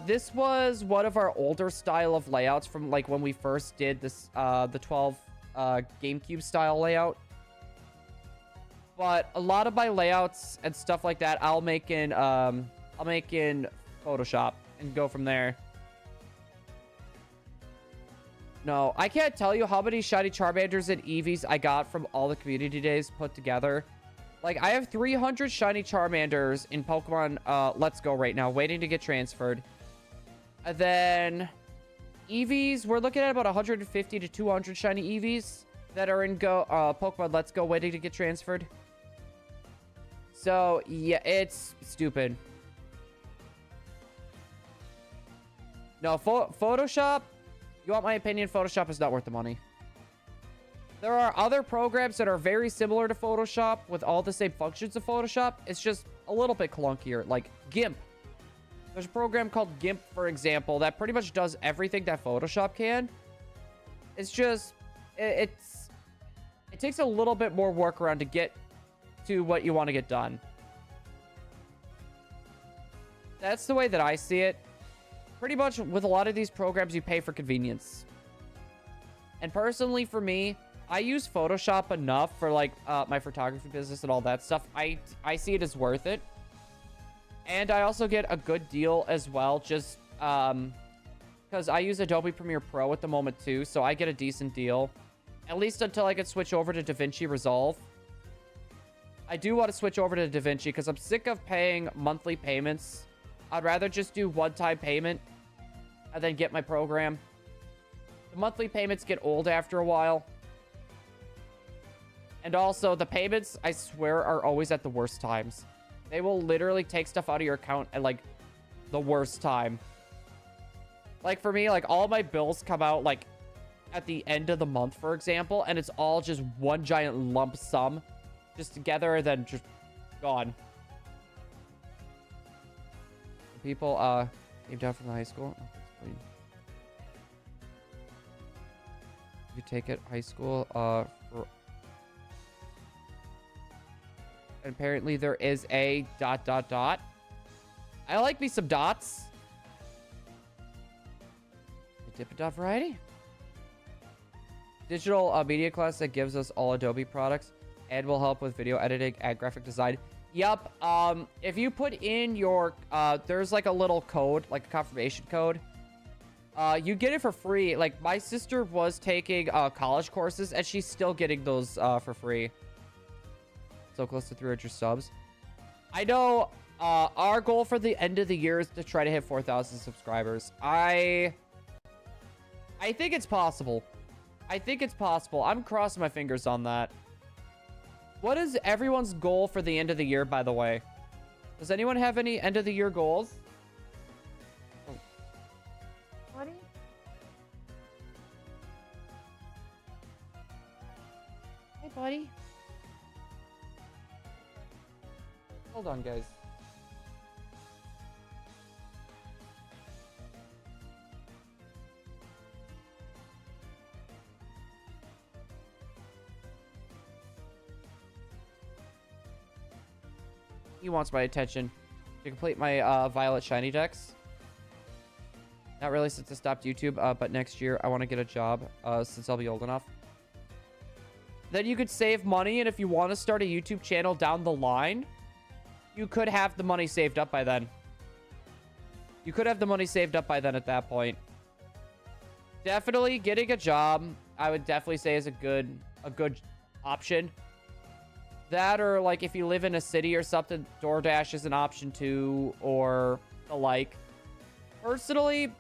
This was one of our older style of layouts from like when we first did this, the 12 GameCube style layout. But a lot of my layouts and stuff like that, I'll make in Photoshop and go from there. No, I can't tell you how many shiny Charmanders and Eevees I got from all the community days put together. Like, I have 300 shiny Charmanders in Pokemon Let's Go right now, waiting to get transferred. And then Eevees, we're looking at about 150 to 200 shiny Eevees that are in Pokemon Let's Go waiting to get transferred. So, yeah, it's stupid. No, Photoshop, you want my opinion, Photoshop is not worth the money. There are other programs that are very similar to Photoshop with all the same functions of Photoshop. It's just a little bit clunkier, like GIMP. There's a program called GIMP, for example, that pretty much does everything that Photoshop can. It's just, it takes a little bit more workaround to get to what you want to get done. That's the way that I see it. Pretty much with a lot of these programs, you pay for convenience. And personally, for me, I use Photoshop enough for like my photography business and all that stuff. I see it as worth it. And I also get a good deal as well, just because I use Adobe Premiere Pro at the moment too, so I get a decent deal. At least until I can switch over to DaVinci Resolve. I do want to switch over to DaVinci because I'm sick of paying monthly payments. I'd rather just do one-time payment and then get my program. The monthly payments get old after a while. And also, the payments, I swear, are always at the worst times. They will literally take stuff out of your account at, like, the worst time. Like, for me, like, all my bills come out, like, at the end of the month, for example, and it's all just one giant lump sum just together and then just gone. people came down from the high school. Oh, that's clean. You take it high school for and apparently there is a ... I like me some dots. A Dippin' Dot variety. Digital media class that gives us all Adobe products and will help with video editing and graphic design. Yup. If you put in your there's like a little code, like a confirmation code. You get it for free. Like my sister was taking college courses and she's still getting those for free. So close to 300 subs. I know our goal for the end of the year is to try to hit 4,000 subscribers. I think it's possible. I think it's possible. I'm crossing my fingers on that. What is everyone's goal for the end of the year, by the way? Does anyone have any end of the year goals? Oh. Buddy? Hey, buddy. Hold on, guys. He wants my attention to complete my Violet Shiny Dex. Not really since I stopped YouTube, but next year I want to get a job since I'll be old enough. Then you could save money, and if you want to start a YouTube channel down the line, you could have the money saved up by then. You could have the money saved up by then at that point. Definitely getting a job, I would definitely say is a good option. That or like if you live in a city or something, DoorDash is an option too, or the like. Personally,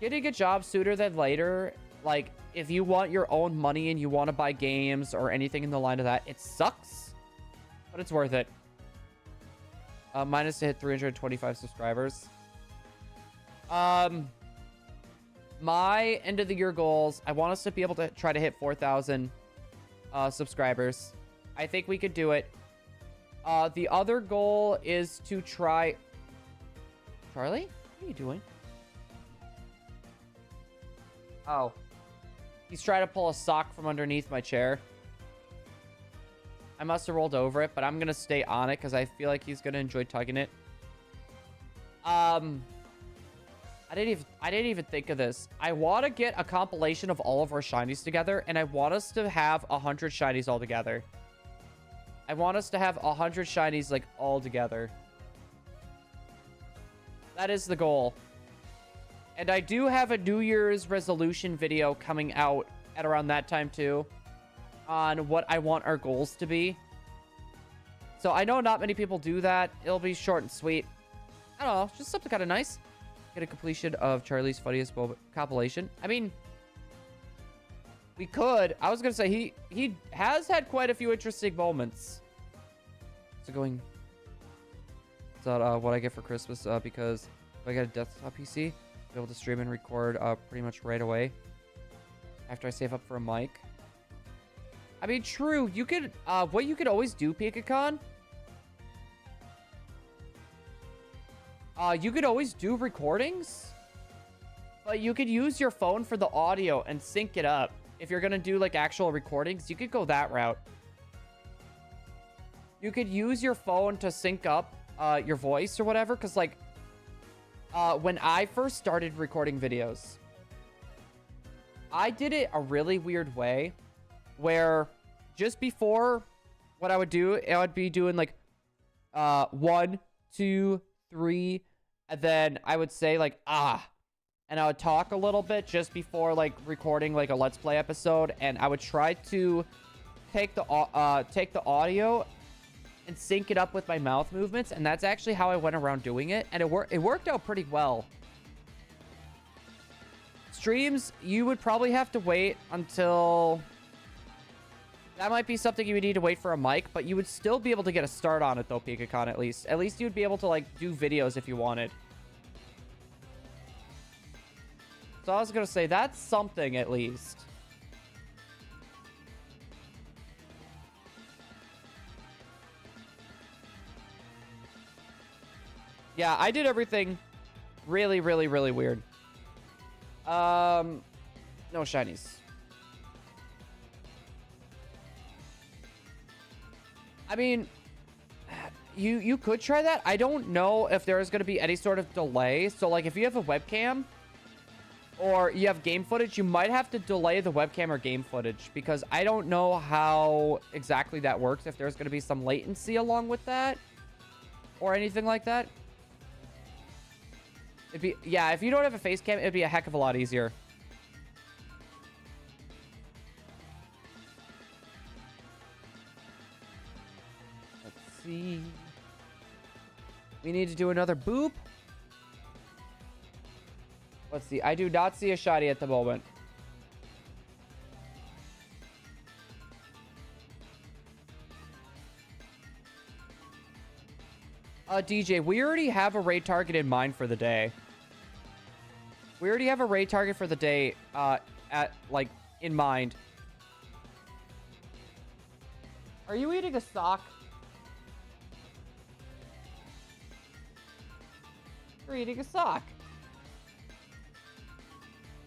getting a job sooner than later, like if you want your own money and you want to buy games or anything in the line of that, it sucks, but it's worth it. Mine is to hit 325 subscribers. My end of the year goals, I want us to be able to try to hit 4,000 subscribers. I think we could do it. The other goal is to try... Charlie? What are you doing? Oh. He's trying to pull a sock from underneath my chair. I must have rolled over it, but I'm going to stay on it because I feel like he's going to enjoy tugging it. I didn't even think of this. I want to get a compilation of all of our shinies together, and I want us to have 100 shinies all together. I want us to have 100 shinies, like, all together. That is the goal. And I do have a New Year's resolution video coming out at around that time, too, on what I want our goals to be. So I know not many people do that. It'll be short and sweet. I don't know, just something kind of nice. Get a completion of Charlie's funniest moment compilation. I mean, we could. I was gonna say he has had quite a few interesting moments. So going. It's not what I get for Christmas because if I get a desktop PC, I'll be able to stream and record pretty much right away after I save up for a mic. I mean, true. You could what you could always do, PikaCon. You could always do recordings, but you could use your phone for the audio and sync it up. If you're gonna do like actual recordings, you could go that route. You could use your phone to sync up your voice or whatever, because like when I first started recording videos, I did it a really weird way where just before what I would do, I would be doing like 1, 2, 3, and then I would say like and I would talk a little bit just before like recording like a Let's Play episode, and I would try to take the audio and sync it up with my mouth movements, and that's actually how I went around doing it, and it worked out pretty well. Streams, you would probably have to wait until... That might be something you would need to wait for a mic, but you would still be able to get a start on it, though, PikaCon, at least. At least you'd be able to, like, do videos if you wanted. So I was going to say, that's something, at least. Yeah, I did everything Really, really, really weird. No shinies. I mean, you could try that. I don't know if there is going to be any sort of delay. So, like, if you have a webcam or you have game footage, you might have to delay the webcam or game footage because I don't know how exactly that works. If there's going to be some latency along with that or anything like that. It'd be, yeah, if you don't have a face cam, it'd be a heck of a lot easier. Let's see. We need to do another boop. Let's see. I do not see a shiny at the moment. DJ, we already have a raid target in mind for the day. We already have a raid target for the day, in mind. Are you eating a sock? You're eating a sock.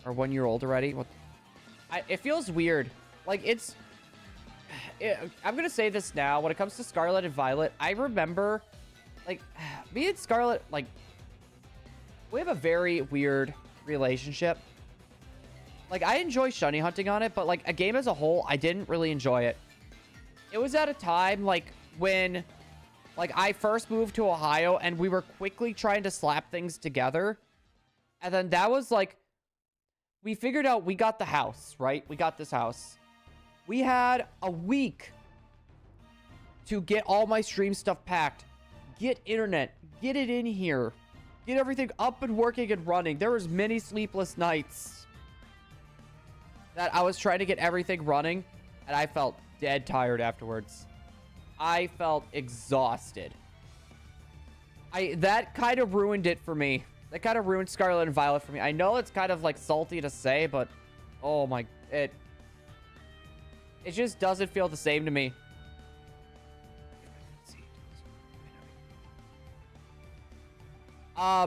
Or 1 year old already? What? It feels weird. Like, I'm gonna say this now. When it comes to Scarlet and Violet, I remember, like, me and Scarlet, like, we have a very weird relationship. Like, I enjoy shiny hunting on it, but, like, a game as a whole, I didn't really enjoy it. It was at a time, like, when, like, I first moved to Ohio, and we were quickly trying to slap things together. And then that was, like, we figured out we got the house, right? We got this house. We had a week to get all my stream stuff packed. Get internet. Get it in here. Get everything up and working and running. There was many sleepless nights that I was trying to get everything running, and I felt dead tired afterwards. I felt exhausted. That kind of ruined it for me. That kind of ruined Scarlet and Violet for me. I know it's kind of, like, salty to say, but oh my, it just doesn't feel the same to me. I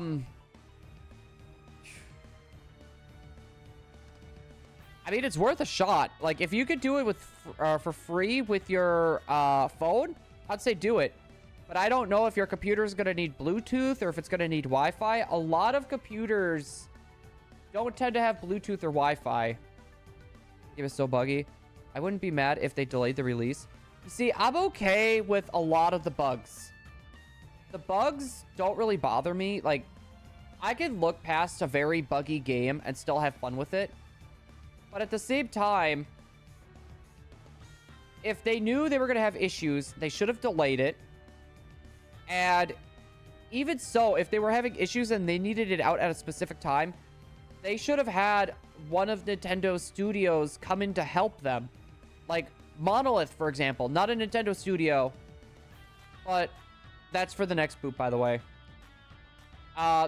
mean, it's worth a shot. Like, if you could do it with for free with your phone, I'd say do it. But I don't know if your computer is going to need Bluetooth or if it's going to need Wi-Fi. A lot of computers don't tend to have Bluetooth or Wi-Fi. It was so buggy. I wouldn't be mad if they delayed the release. You see, I'm okay with a lot of the bugs. The bugs don't really bother me. Like, I can look past a very buggy game and still have fun with it. But at the same time, if they knew they were going to have issues, they should have delayed it. And even so, if they were having issues and they needed it out at a specific time, they should have had one of Nintendo's studios come in to help them. Like Monolith, for example. Not a Nintendo studio, but that's for the next boot, by the way.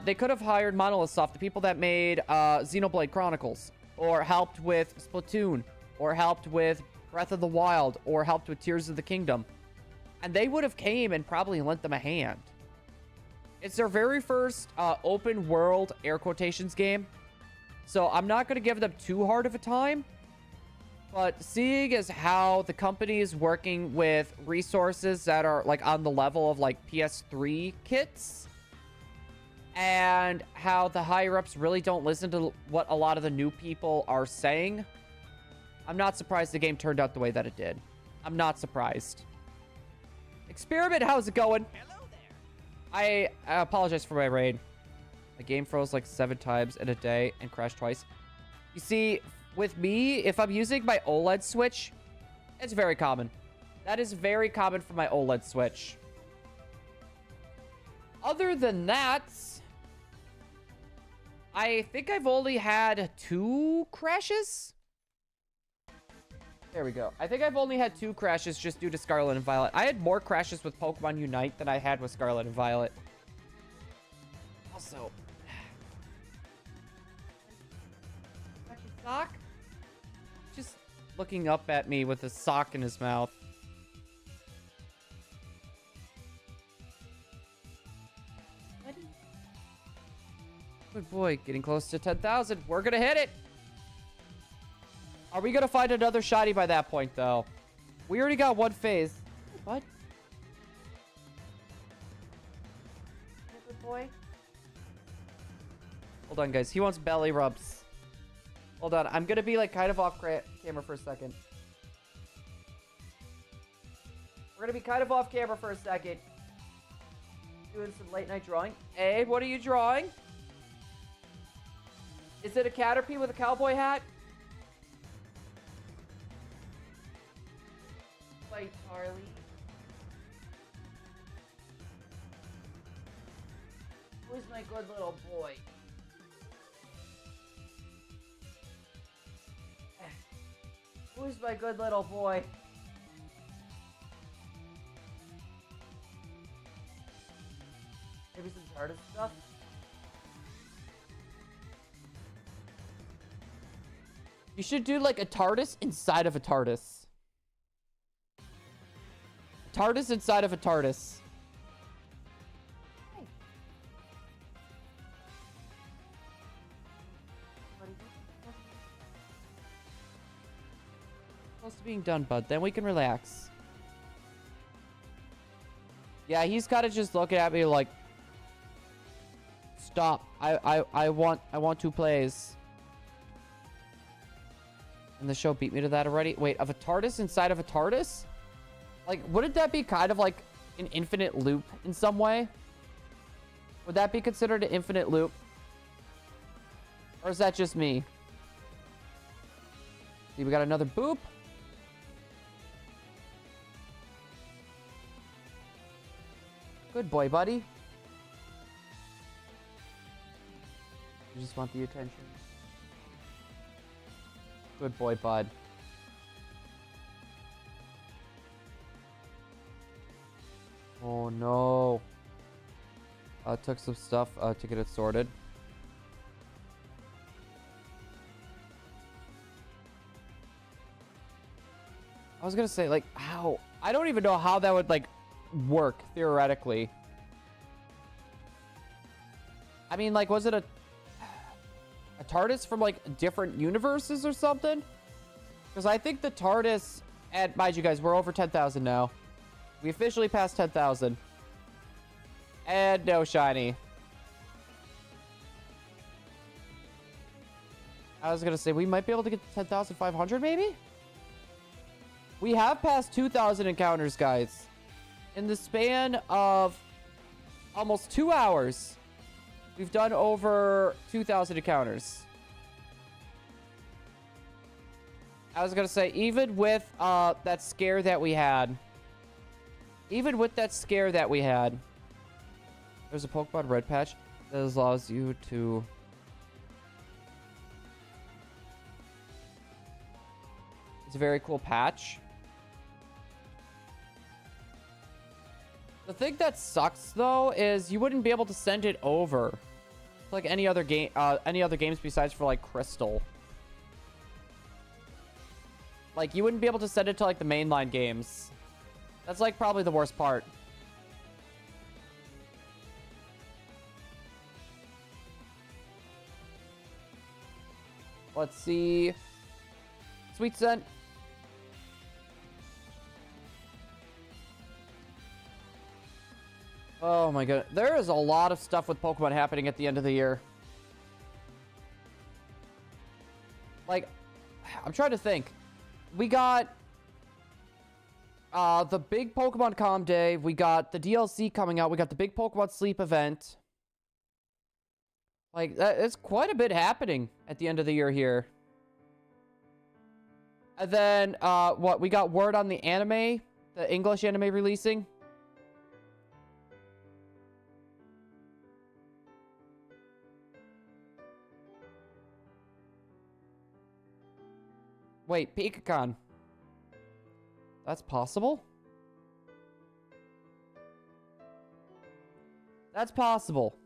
They could have hired Monolith Soft, the people that made Xenoblade Chronicles, or helped with Splatoon, or helped with Breath of the Wild, or helped with Tears of the Kingdom. And they would have came and probably lent them a hand. It's their very first open world, air quotations, game. So I'm not going to give them too hard of a time. But seeing as how the company is working with resources that are like on the level of like PS3 kits, and how the higher-ups really don't listen to what a lot of the new people are saying, I'm not surprised the game turned out the way that it did. I'm not surprised. Experiment, how's it going? Hello there. I apologize for my raid. My game froze like 7 times in a day and crashed twice. You see, with me, if I'm using my OLED Switch, it's very common. That is very common for my OLED Switch. Other than that, I think I've only had 2 crashes. There we go. I think I've only had 2 crashes just due to Scarlet and Violet. I had more crashes with Pokemon Unite than I had with Scarlet and Violet. Also, sock? Just looking up at me with a sock in his mouth. Good boy. Getting close to 10,000. We're going to hit it. Are we going to find another shiny by that point, though? We already got one phase. What? Good boy. Hold on, guys. He wants belly rubs. Hold on. I'm going to be, like, kind of off camera for a second. We're going to be kind of off camera for a second. Doing some late night drawing. Hey, what are you drawing? Is it a Caterpie with a cowboy hat? Wait, Charlie. Who's my good little boy? Who's my good little boy? Maybe some TARDIS stuff? You should do like a TARDIS inside of a TARDIS. TARDIS inside of a TARDIS. Hey. Close to being done, bud. Then we can relax. Yeah, he's kind of just looking at me like, stop. I want to plays. And the show beat me to that already. Wait, of a TARDIS inside of a TARDIS? Like, wouldn't that be kind of like an infinite loop in some way? Would that be considered an infinite loop? Or is that just me? See, we got another boop. Good boy, buddy. You just want the attention. Good boy, bud. Oh, no. Took some stuff to get it sorted. I was gonna say, like, how? I don't even know how that would, like, work, theoretically. I mean, like, was it a TARDIS from, like, different universes or something? Because I think the TARDIS... And mind you guys, we're over 10,000 now. We officially passed 10,000. And no shiny. I was going to say, we might be able to get 10,500 maybe? We have passed 2,000 encounters, guys. In the span of almost 2 hours, we've done over 2,000 encounters. I was going to say, even with that scare that we had... Even with that scare that we had... There's a Pokemon Red patch that allows you to... It's a very cool patch. The thing that sucks, though, is you wouldn't be able to send it over. Like any other game, games besides for, like, Crystal. Like, you wouldn't be able to send it to, like, the mainline games. That's, like, probably the worst part. Let's see. Sweet Scent. Oh my god. There is a lot of stuff with Pokemon happening at the end of the year. Like, I'm trying to think. We got the big Pokemon Com Day. We got the DLC coming out. We got the big Pokemon Sleep event. Like, it's quite a bit happening at the end of the year here. And then, what? We got word on the anime, the English anime releasing. Wait, Pikacon. That's possible? That's possible.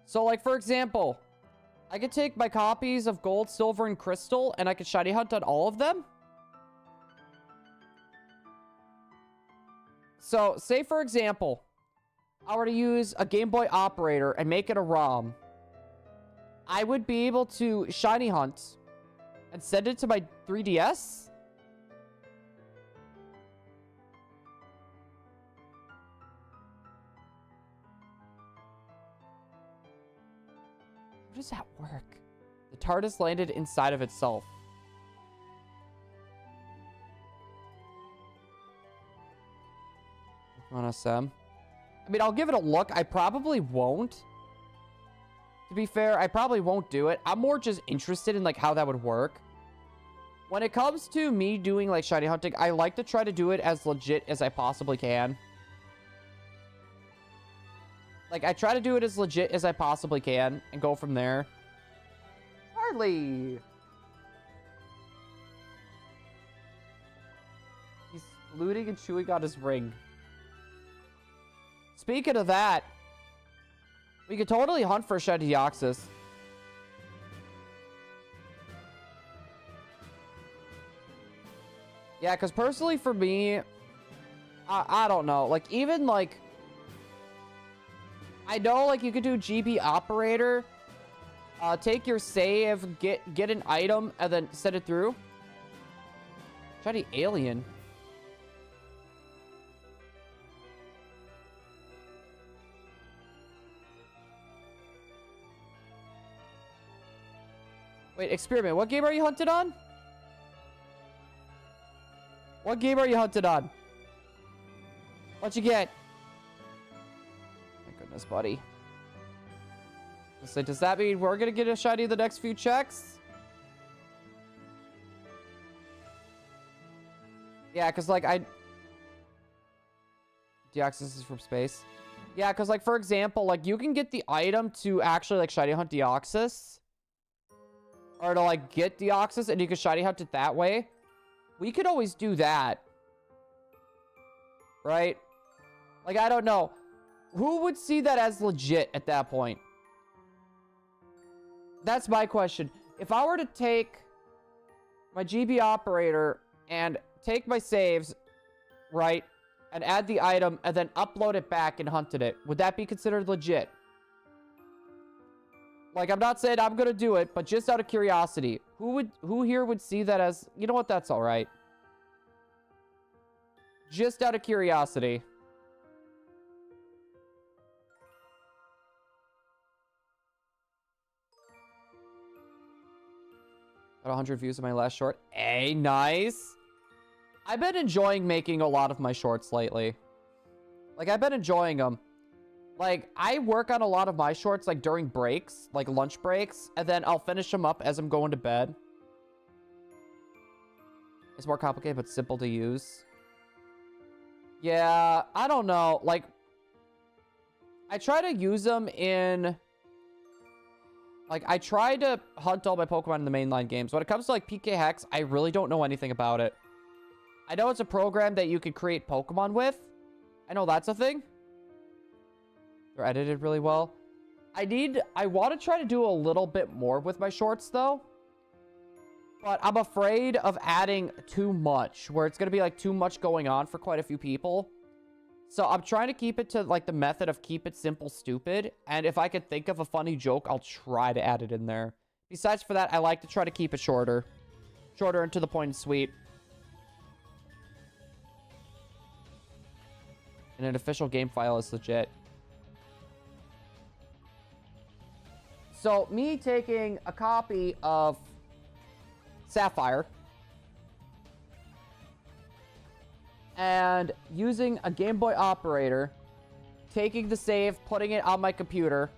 So, like, for example, I could take my copies of Gold, Silver, and Crystal, and I could shiny hunt on all of them. So, say for example, I were to use a Game Boy operator and make it a ROM. I would be able to shiny hunt and send it to my 3DS. How does that work? The TARDIS landed inside of itself. On SM. I mean, I'll give it a look. I probably won't. To be fair, I probably won't do it. I'm more just interested in, like, how that would work. When it comes to me doing, like, shiny hunting, I like to try to do it as legit as I possibly can. Like, I try to do it as legit as I possibly can and go from there. Charlie! He's looting and chewing on his ring. Speaking of that, we could totally hunt for Shed Deoxys. Yeah, because personally for me, I don't know. Like, even, like, I know, like, you could do GB Operator, take your save, get an item, and then send it through. Shiny Alien. Wait, Experiment. What game are you hunted on? What game are you hunted on? What'd you get? My goodness, buddy. So does that mean we're gonna get a shiny the next few checks? Yeah, because, like, Deoxys is from space. Yeah, because, like, for example, like, you can get the item to actually, like, shiny hunt Deoxys. Or to, like, get Deoxys and you can shiny hunt it that way. We could always do that. Right? Like, I don't know. Who would see that as legit at that point? That's my question. If I were to take my GB operator and take my saves, right, and add the item and then upload it back and hunted it, would that be considered legit? Like, I'm not saying I'm gonna do it, but just out of curiosity, who here would see that as, you know what, that's all right. Just out of curiosity. Got 100 views on my last short. Hey, nice. I've been enjoying making a lot of my shorts lately. Like, I've been enjoying them. Like, I work on a lot of my shorts, like, during breaks, like, lunch breaks, and then I'll finish them up as I'm going to bed. It's more complicated, but simple to use. Yeah, I don't know. Like, I try to use them in... Like, I try to hunt all my Pokemon in the mainline games. When it comes to, like, PK Hex, I really don't know anything about it. I know it's a program that you could create Pokemon with. I know that's a thing. They're edited really well. I want to try to do a little bit more with my shorts, though. But I'm afraid of adding too much, where it's going to be, like, too much going on for quite a few people. So I'm trying to keep it to, like, the method of keep it simple, stupid. And if I could think of a funny joke, I'll try to add it in there. Besides for that, I like to try to keep it shorter. Shorter and to the point and sweet. And an official game file is legit. So, me taking a copy of Sapphire and using a Game Boy operator, taking the save, putting it on my computer,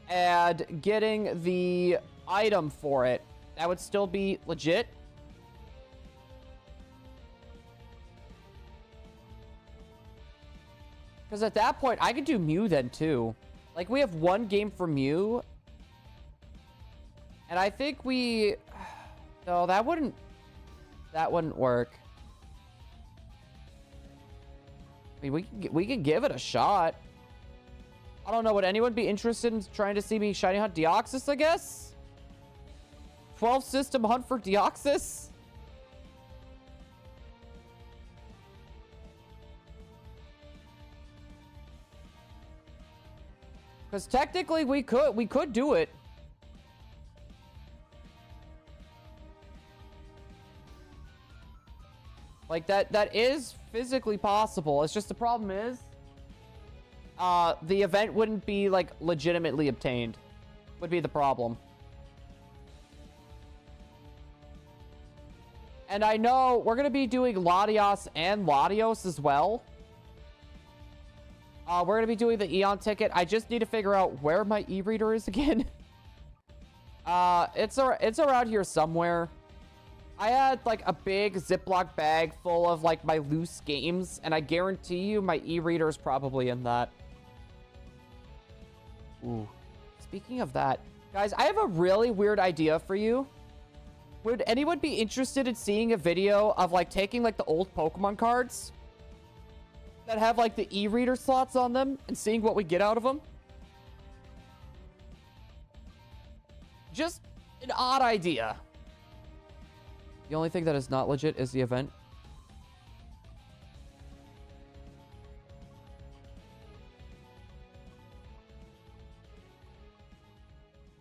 and getting the item for it, that would still be legit. Because at that point, I could do Mew then, too. Like, we have one game for Mew. And I think we... No, that wouldn't work. I mean, we can give it a shot. I don't know. Would anyone be interested in trying to see me shiny hunt Deoxys, I guess? 12 system hunt for Deoxys? Because technically we could do it. Like that is physically possible. It's just the problem is the event wouldn't be like legitimately obtained. Would be the problem. And I know we're gonna be doing Latios and Latios as well. We're gonna be doing the Eon ticket. I just need to figure out where my e-reader is again. It's around here somewhere. I had like a big Ziploc bag full of like my loose games, and I guarantee you my e-reader is probably in that. Ooh. Speaking of that, guys, I have a really weird idea for you. Would anyone be interested in seeing a video of like taking like the old Pokemon cards that have like the e-reader slots on them and seeing what we get out of them? Just an odd idea. The only thing that is not legit is the event.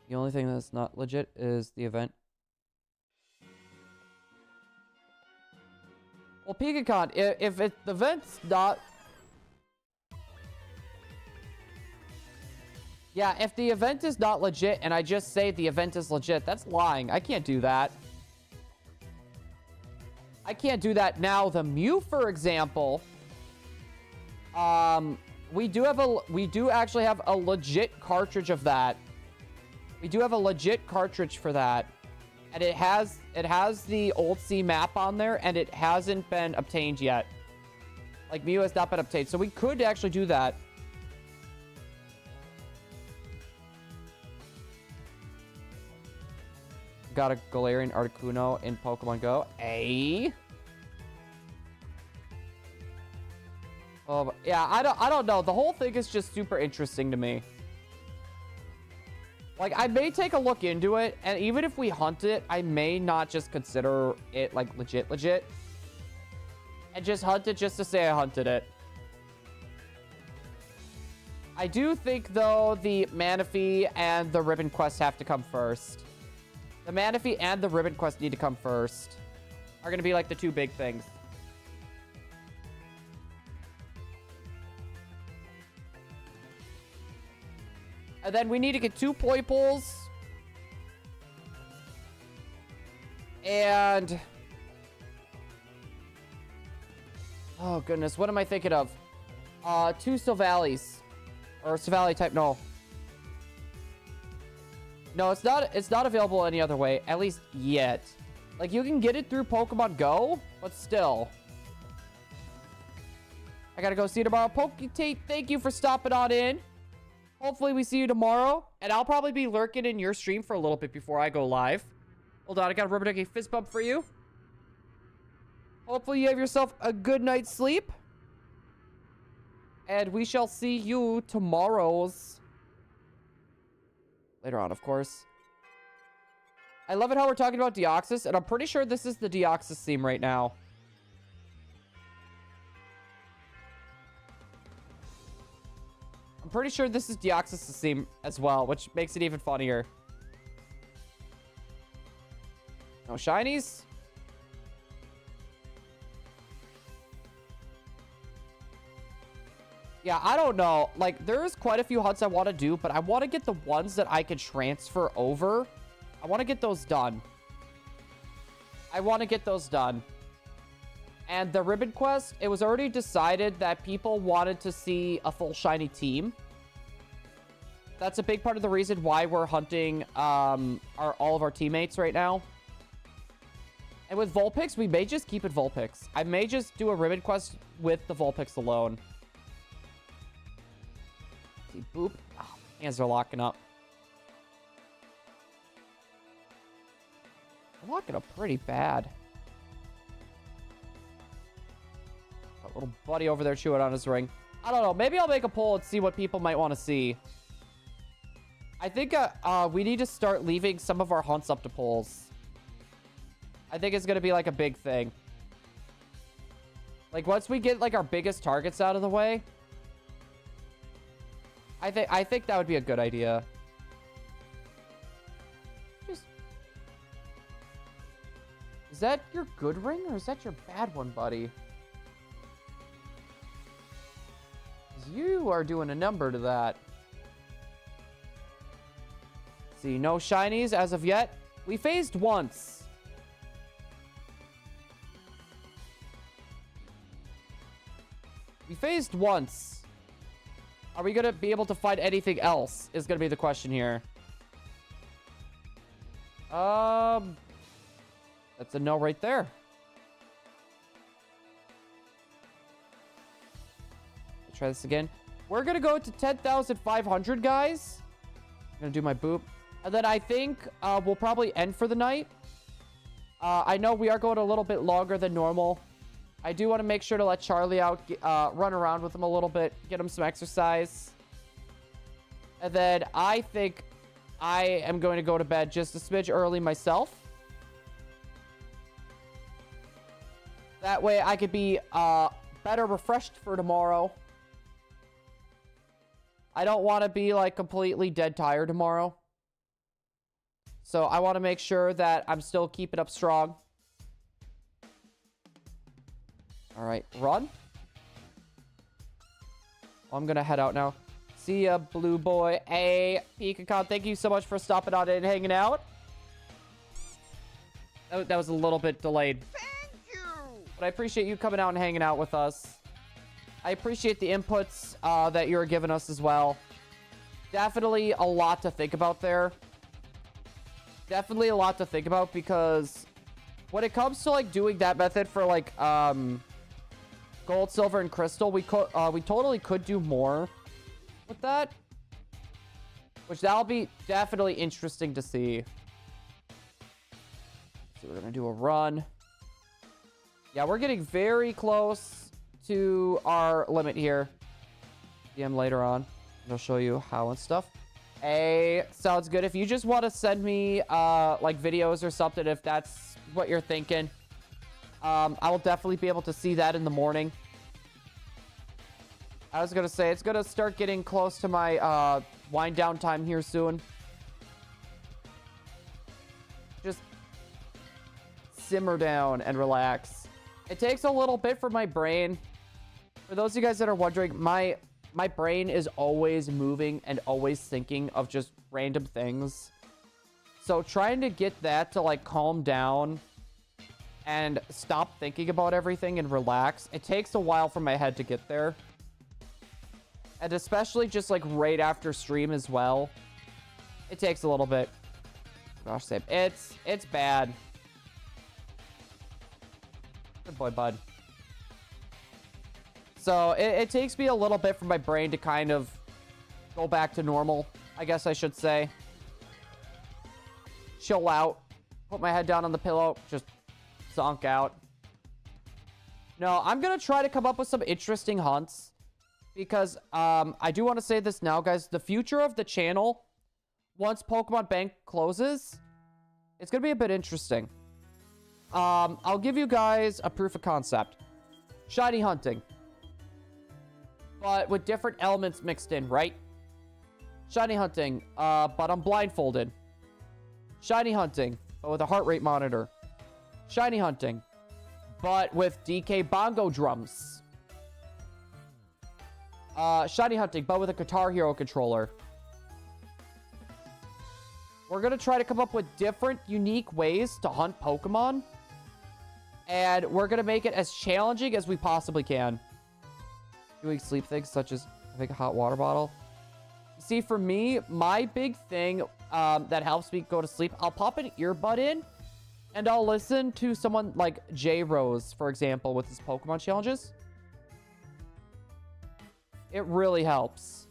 The only thing that's not legit is the event. Well, PikaCon, if the event's not... Yeah, if the event is not legit and I just say the event is legit, that's lying. I can't do that. I can't do that. Now, the Mew, for example, we do actually have a legit cartridge of that. We do have a legit cartridge for that. And it has the old sea map on there, and it hasn't been obtained yet. Like, Mew has not been obtained. So we could actually do that. Got a Galarian Articuno in Pokemon Go. Oh, yeah, I don't know. The whole thing is just super interesting to me. Like, I may take a look into it, and even if we hunt it, I may not just consider it, like, legit. And just hunt it just to say I hunted it. I do think, though, the Manaphy and the Ribbon Quest have to come first. The Manaphy and the Ribbon Quest need to come first. Are going to be, like, the two big things. And then we need to get 2 Poipoles. And... oh, goodness. What am I thinking of? 2 Silvallis. Or Silvally type, no. No, it's not available any other way. At least yet. Like, you can get it through Pokemon Go, but still. I gotta go see you tomorrow. Poketate, thank you for stopping on in. Hopefully we see you tomorrow. And I'll probably be lurking in your stream for a little bit before I go live. Hold on, I got a rubber ducky fist bump for you. Hopefully you have yourself a good night's sleep. And we shall see you tomorrow's. Later on, of course. I love it how we're talking about Deoxys, and I'm pretty sure this is the Deoxys theme right now. I'm pretty sure this is Deoxys' theme as well, which makes it even funnier. No shinies? Yeah, I don't know. Like, there's quite a few hunts I want to do, but I want to get the ones that I can transfer over. I want to get those done. And the Ribbon Quest, it was already decided that people wanted to see a full shiny team. That's a big part of the reason why we're hunting all of our teammates right now. And with Vulpix, we may just keep it Vulpix. I may just do a Ribbon Quest with the Vulpix alone. See, boop. Oh, hands are locking up. They're locking up pretty bad. That little buddy over there chewing on his ring. I don't know. Maybe I'll make a poll and see what people might want to see. I think we need to start leaving some of our hunts up to polls. I think it's going to be like a big thing. Like once we get like our biggest targets out of the way, I think that would be a good idea. Just... Is that your good ring or is that your bad one, buddy? 'Cause you are doing a number to that. See, no shinies as of yet. We phased once. We phased once. Are we going to be able to find anything else is going to be the question here. That's a no right there. Let's try this again. We're going to go to 10,500, guys. I'm going to do my boop. And then I think we'll probably end for the night. I know we are going a little bit longer than normal. I do want to make sure to let Charlie out, run around with him a little bit, get him some exercise. And then I think I am going to go to bed just a smidge early myself. That way I could be better refreshed for tomorrow. I don't want to be like completely dead tired tomorrow. So I want to make sure that I'm still keeping up strong. All right, run. I'm going to head out now. See ya, blue boy. Hey, Pikachu, thank you so much for stopping on and hanging out. That was a little bit delayed. Thank you. But I appreciate you coming out and hanging out with us. I appreciate the inputs that you're giving us as well. Definitely a lot to think about there. Definitely a lot to think about because when it comes to like doing that method for like gold, silver, and crystal, we totally could do more with that, which that'll be definitely interesting to see. So we're gonna do a run. Yeah, we're getting very close to our limit here. DM later on. I'll show you how and stuff. Hey, sounds good. If you just want to send me like videos or something, if that's what you're thinking, I will definitely be able to see that in the morning. I was gonna say it's gonna start getting close to my wind down time here soon. Just simmer down and relax. It takes a little bit for my brain. For those of you guys that are wondering, my brain is always moving and always thinking of just random things. So trying to get that to like calm down and stop thinking about everything and relax, it takes a while for my head to get there. And especially just like right after stream as well. It takes a little bit. Gosh, Zame. It's bad. Good boy, bud. So it takes me a little bit for my brain to kind of go back to normal, I guess I should say. Chill out. Put my head down on the pillow. Just zonk out. No, I'm going to try to come up with some interesting hunts. Because I do want to say this now, guys. The future of the channel, once Pokemon Bank closes, it's going to be a bit interesting. I'll give you guys a proof of concept. Shiny hunting. But with different elements mixed in, right? Shiny hunting, but I'm blindfolded. Shiny hunting, but with a heart rate monitor. Shiny hunting, but with DK bongo drums. Shiny hunting, but with a Guitar Hero controller. We're going to try to come up with different, unique ways to hunt Pokemon. And we're going to make it as challenging as we possibly can. Doing sleep things such as, I think, a hot water bottle. See, for me, my big thing that helps me go to sleep, I'll pop an earbud in and I'll listen to someone like J Rose, for example, with his Pokemon challenges. It really helps.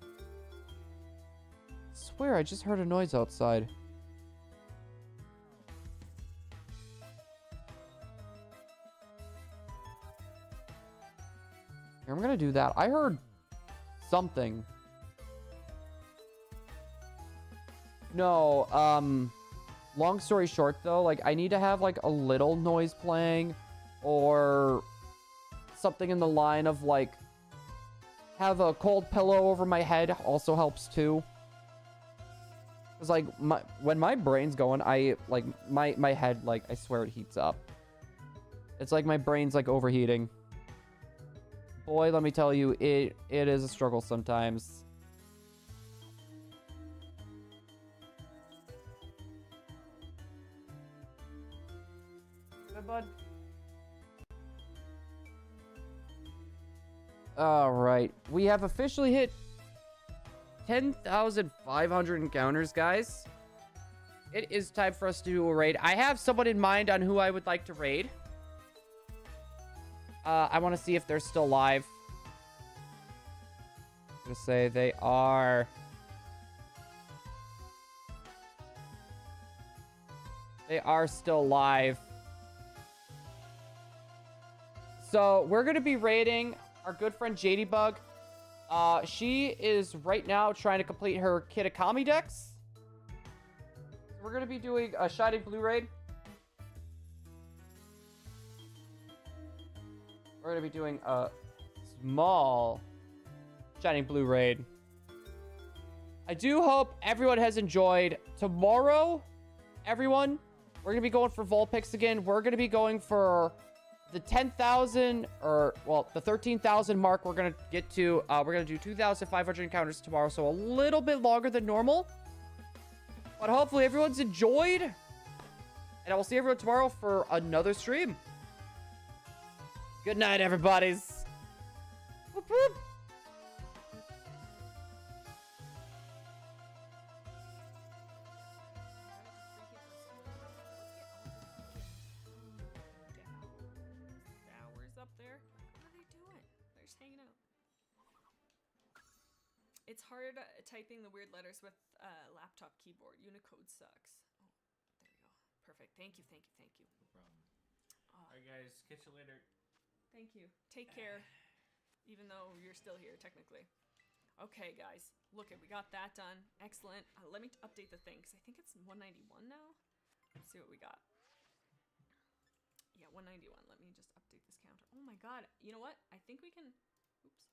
I swear I just heard a noise outside. Here, I'm gonna do that. I heard something. No, long story short though, like I need to have like a little noise playing or something in the line of like have a cold pillow over my head also helps too. Cause like when my brain's going, I like my head, like I swear it heats up. It's like my brain's like overheating. Boy, let me tell you, it is a struggle sometimes. Good, bud. All right, we have officially hit 10,500 encounters, guys. It is time for us to do a raid. I have someone in mind on who I would like to raid. I want to see if they're still live. I'm gonna say they are. They are still live. So we're gonna be raiding our good friend JDBug. She is right now trying to complete her Kitakami decks. We're gonna be doing a ShiningBlue raid. We're gonna be doing a small ShiningBlue raid. I do hope everyone has enjoyed. Tomorrow, everyone, we're gonna be going for Vulpix again. We're gonna be going for the 10,000 or well, the 13,000 mark. We're gonna get to. We're gonna do 2,500 encounters tomorrow, so a little bit longer than normal. But hopefully everyone's enjoyed, and I will see everyone tomorrow for another stream. Good night, everybody's. Whoop, whoop. Up there. What are they doing? They're just hanging out. It's hard typing the weird letters with laptop keyboard. Unicode sucks. Oh, there we go. Perfect. Thank you. Thank you. Thank you. No problem. Alright, guys. Catch you later. Thank you. Take care. Even though you're still here, technically. Okay, guys. Look it. We got that done. Excellent. Let me update the thing, because I think it's 191 now. Let's see what we got. Yeah, 191. Let me just update this counter. Oh my god. You know what? I think we can... Oops.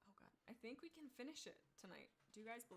Oh god. I think we can finish it tonight. Do you guys believe...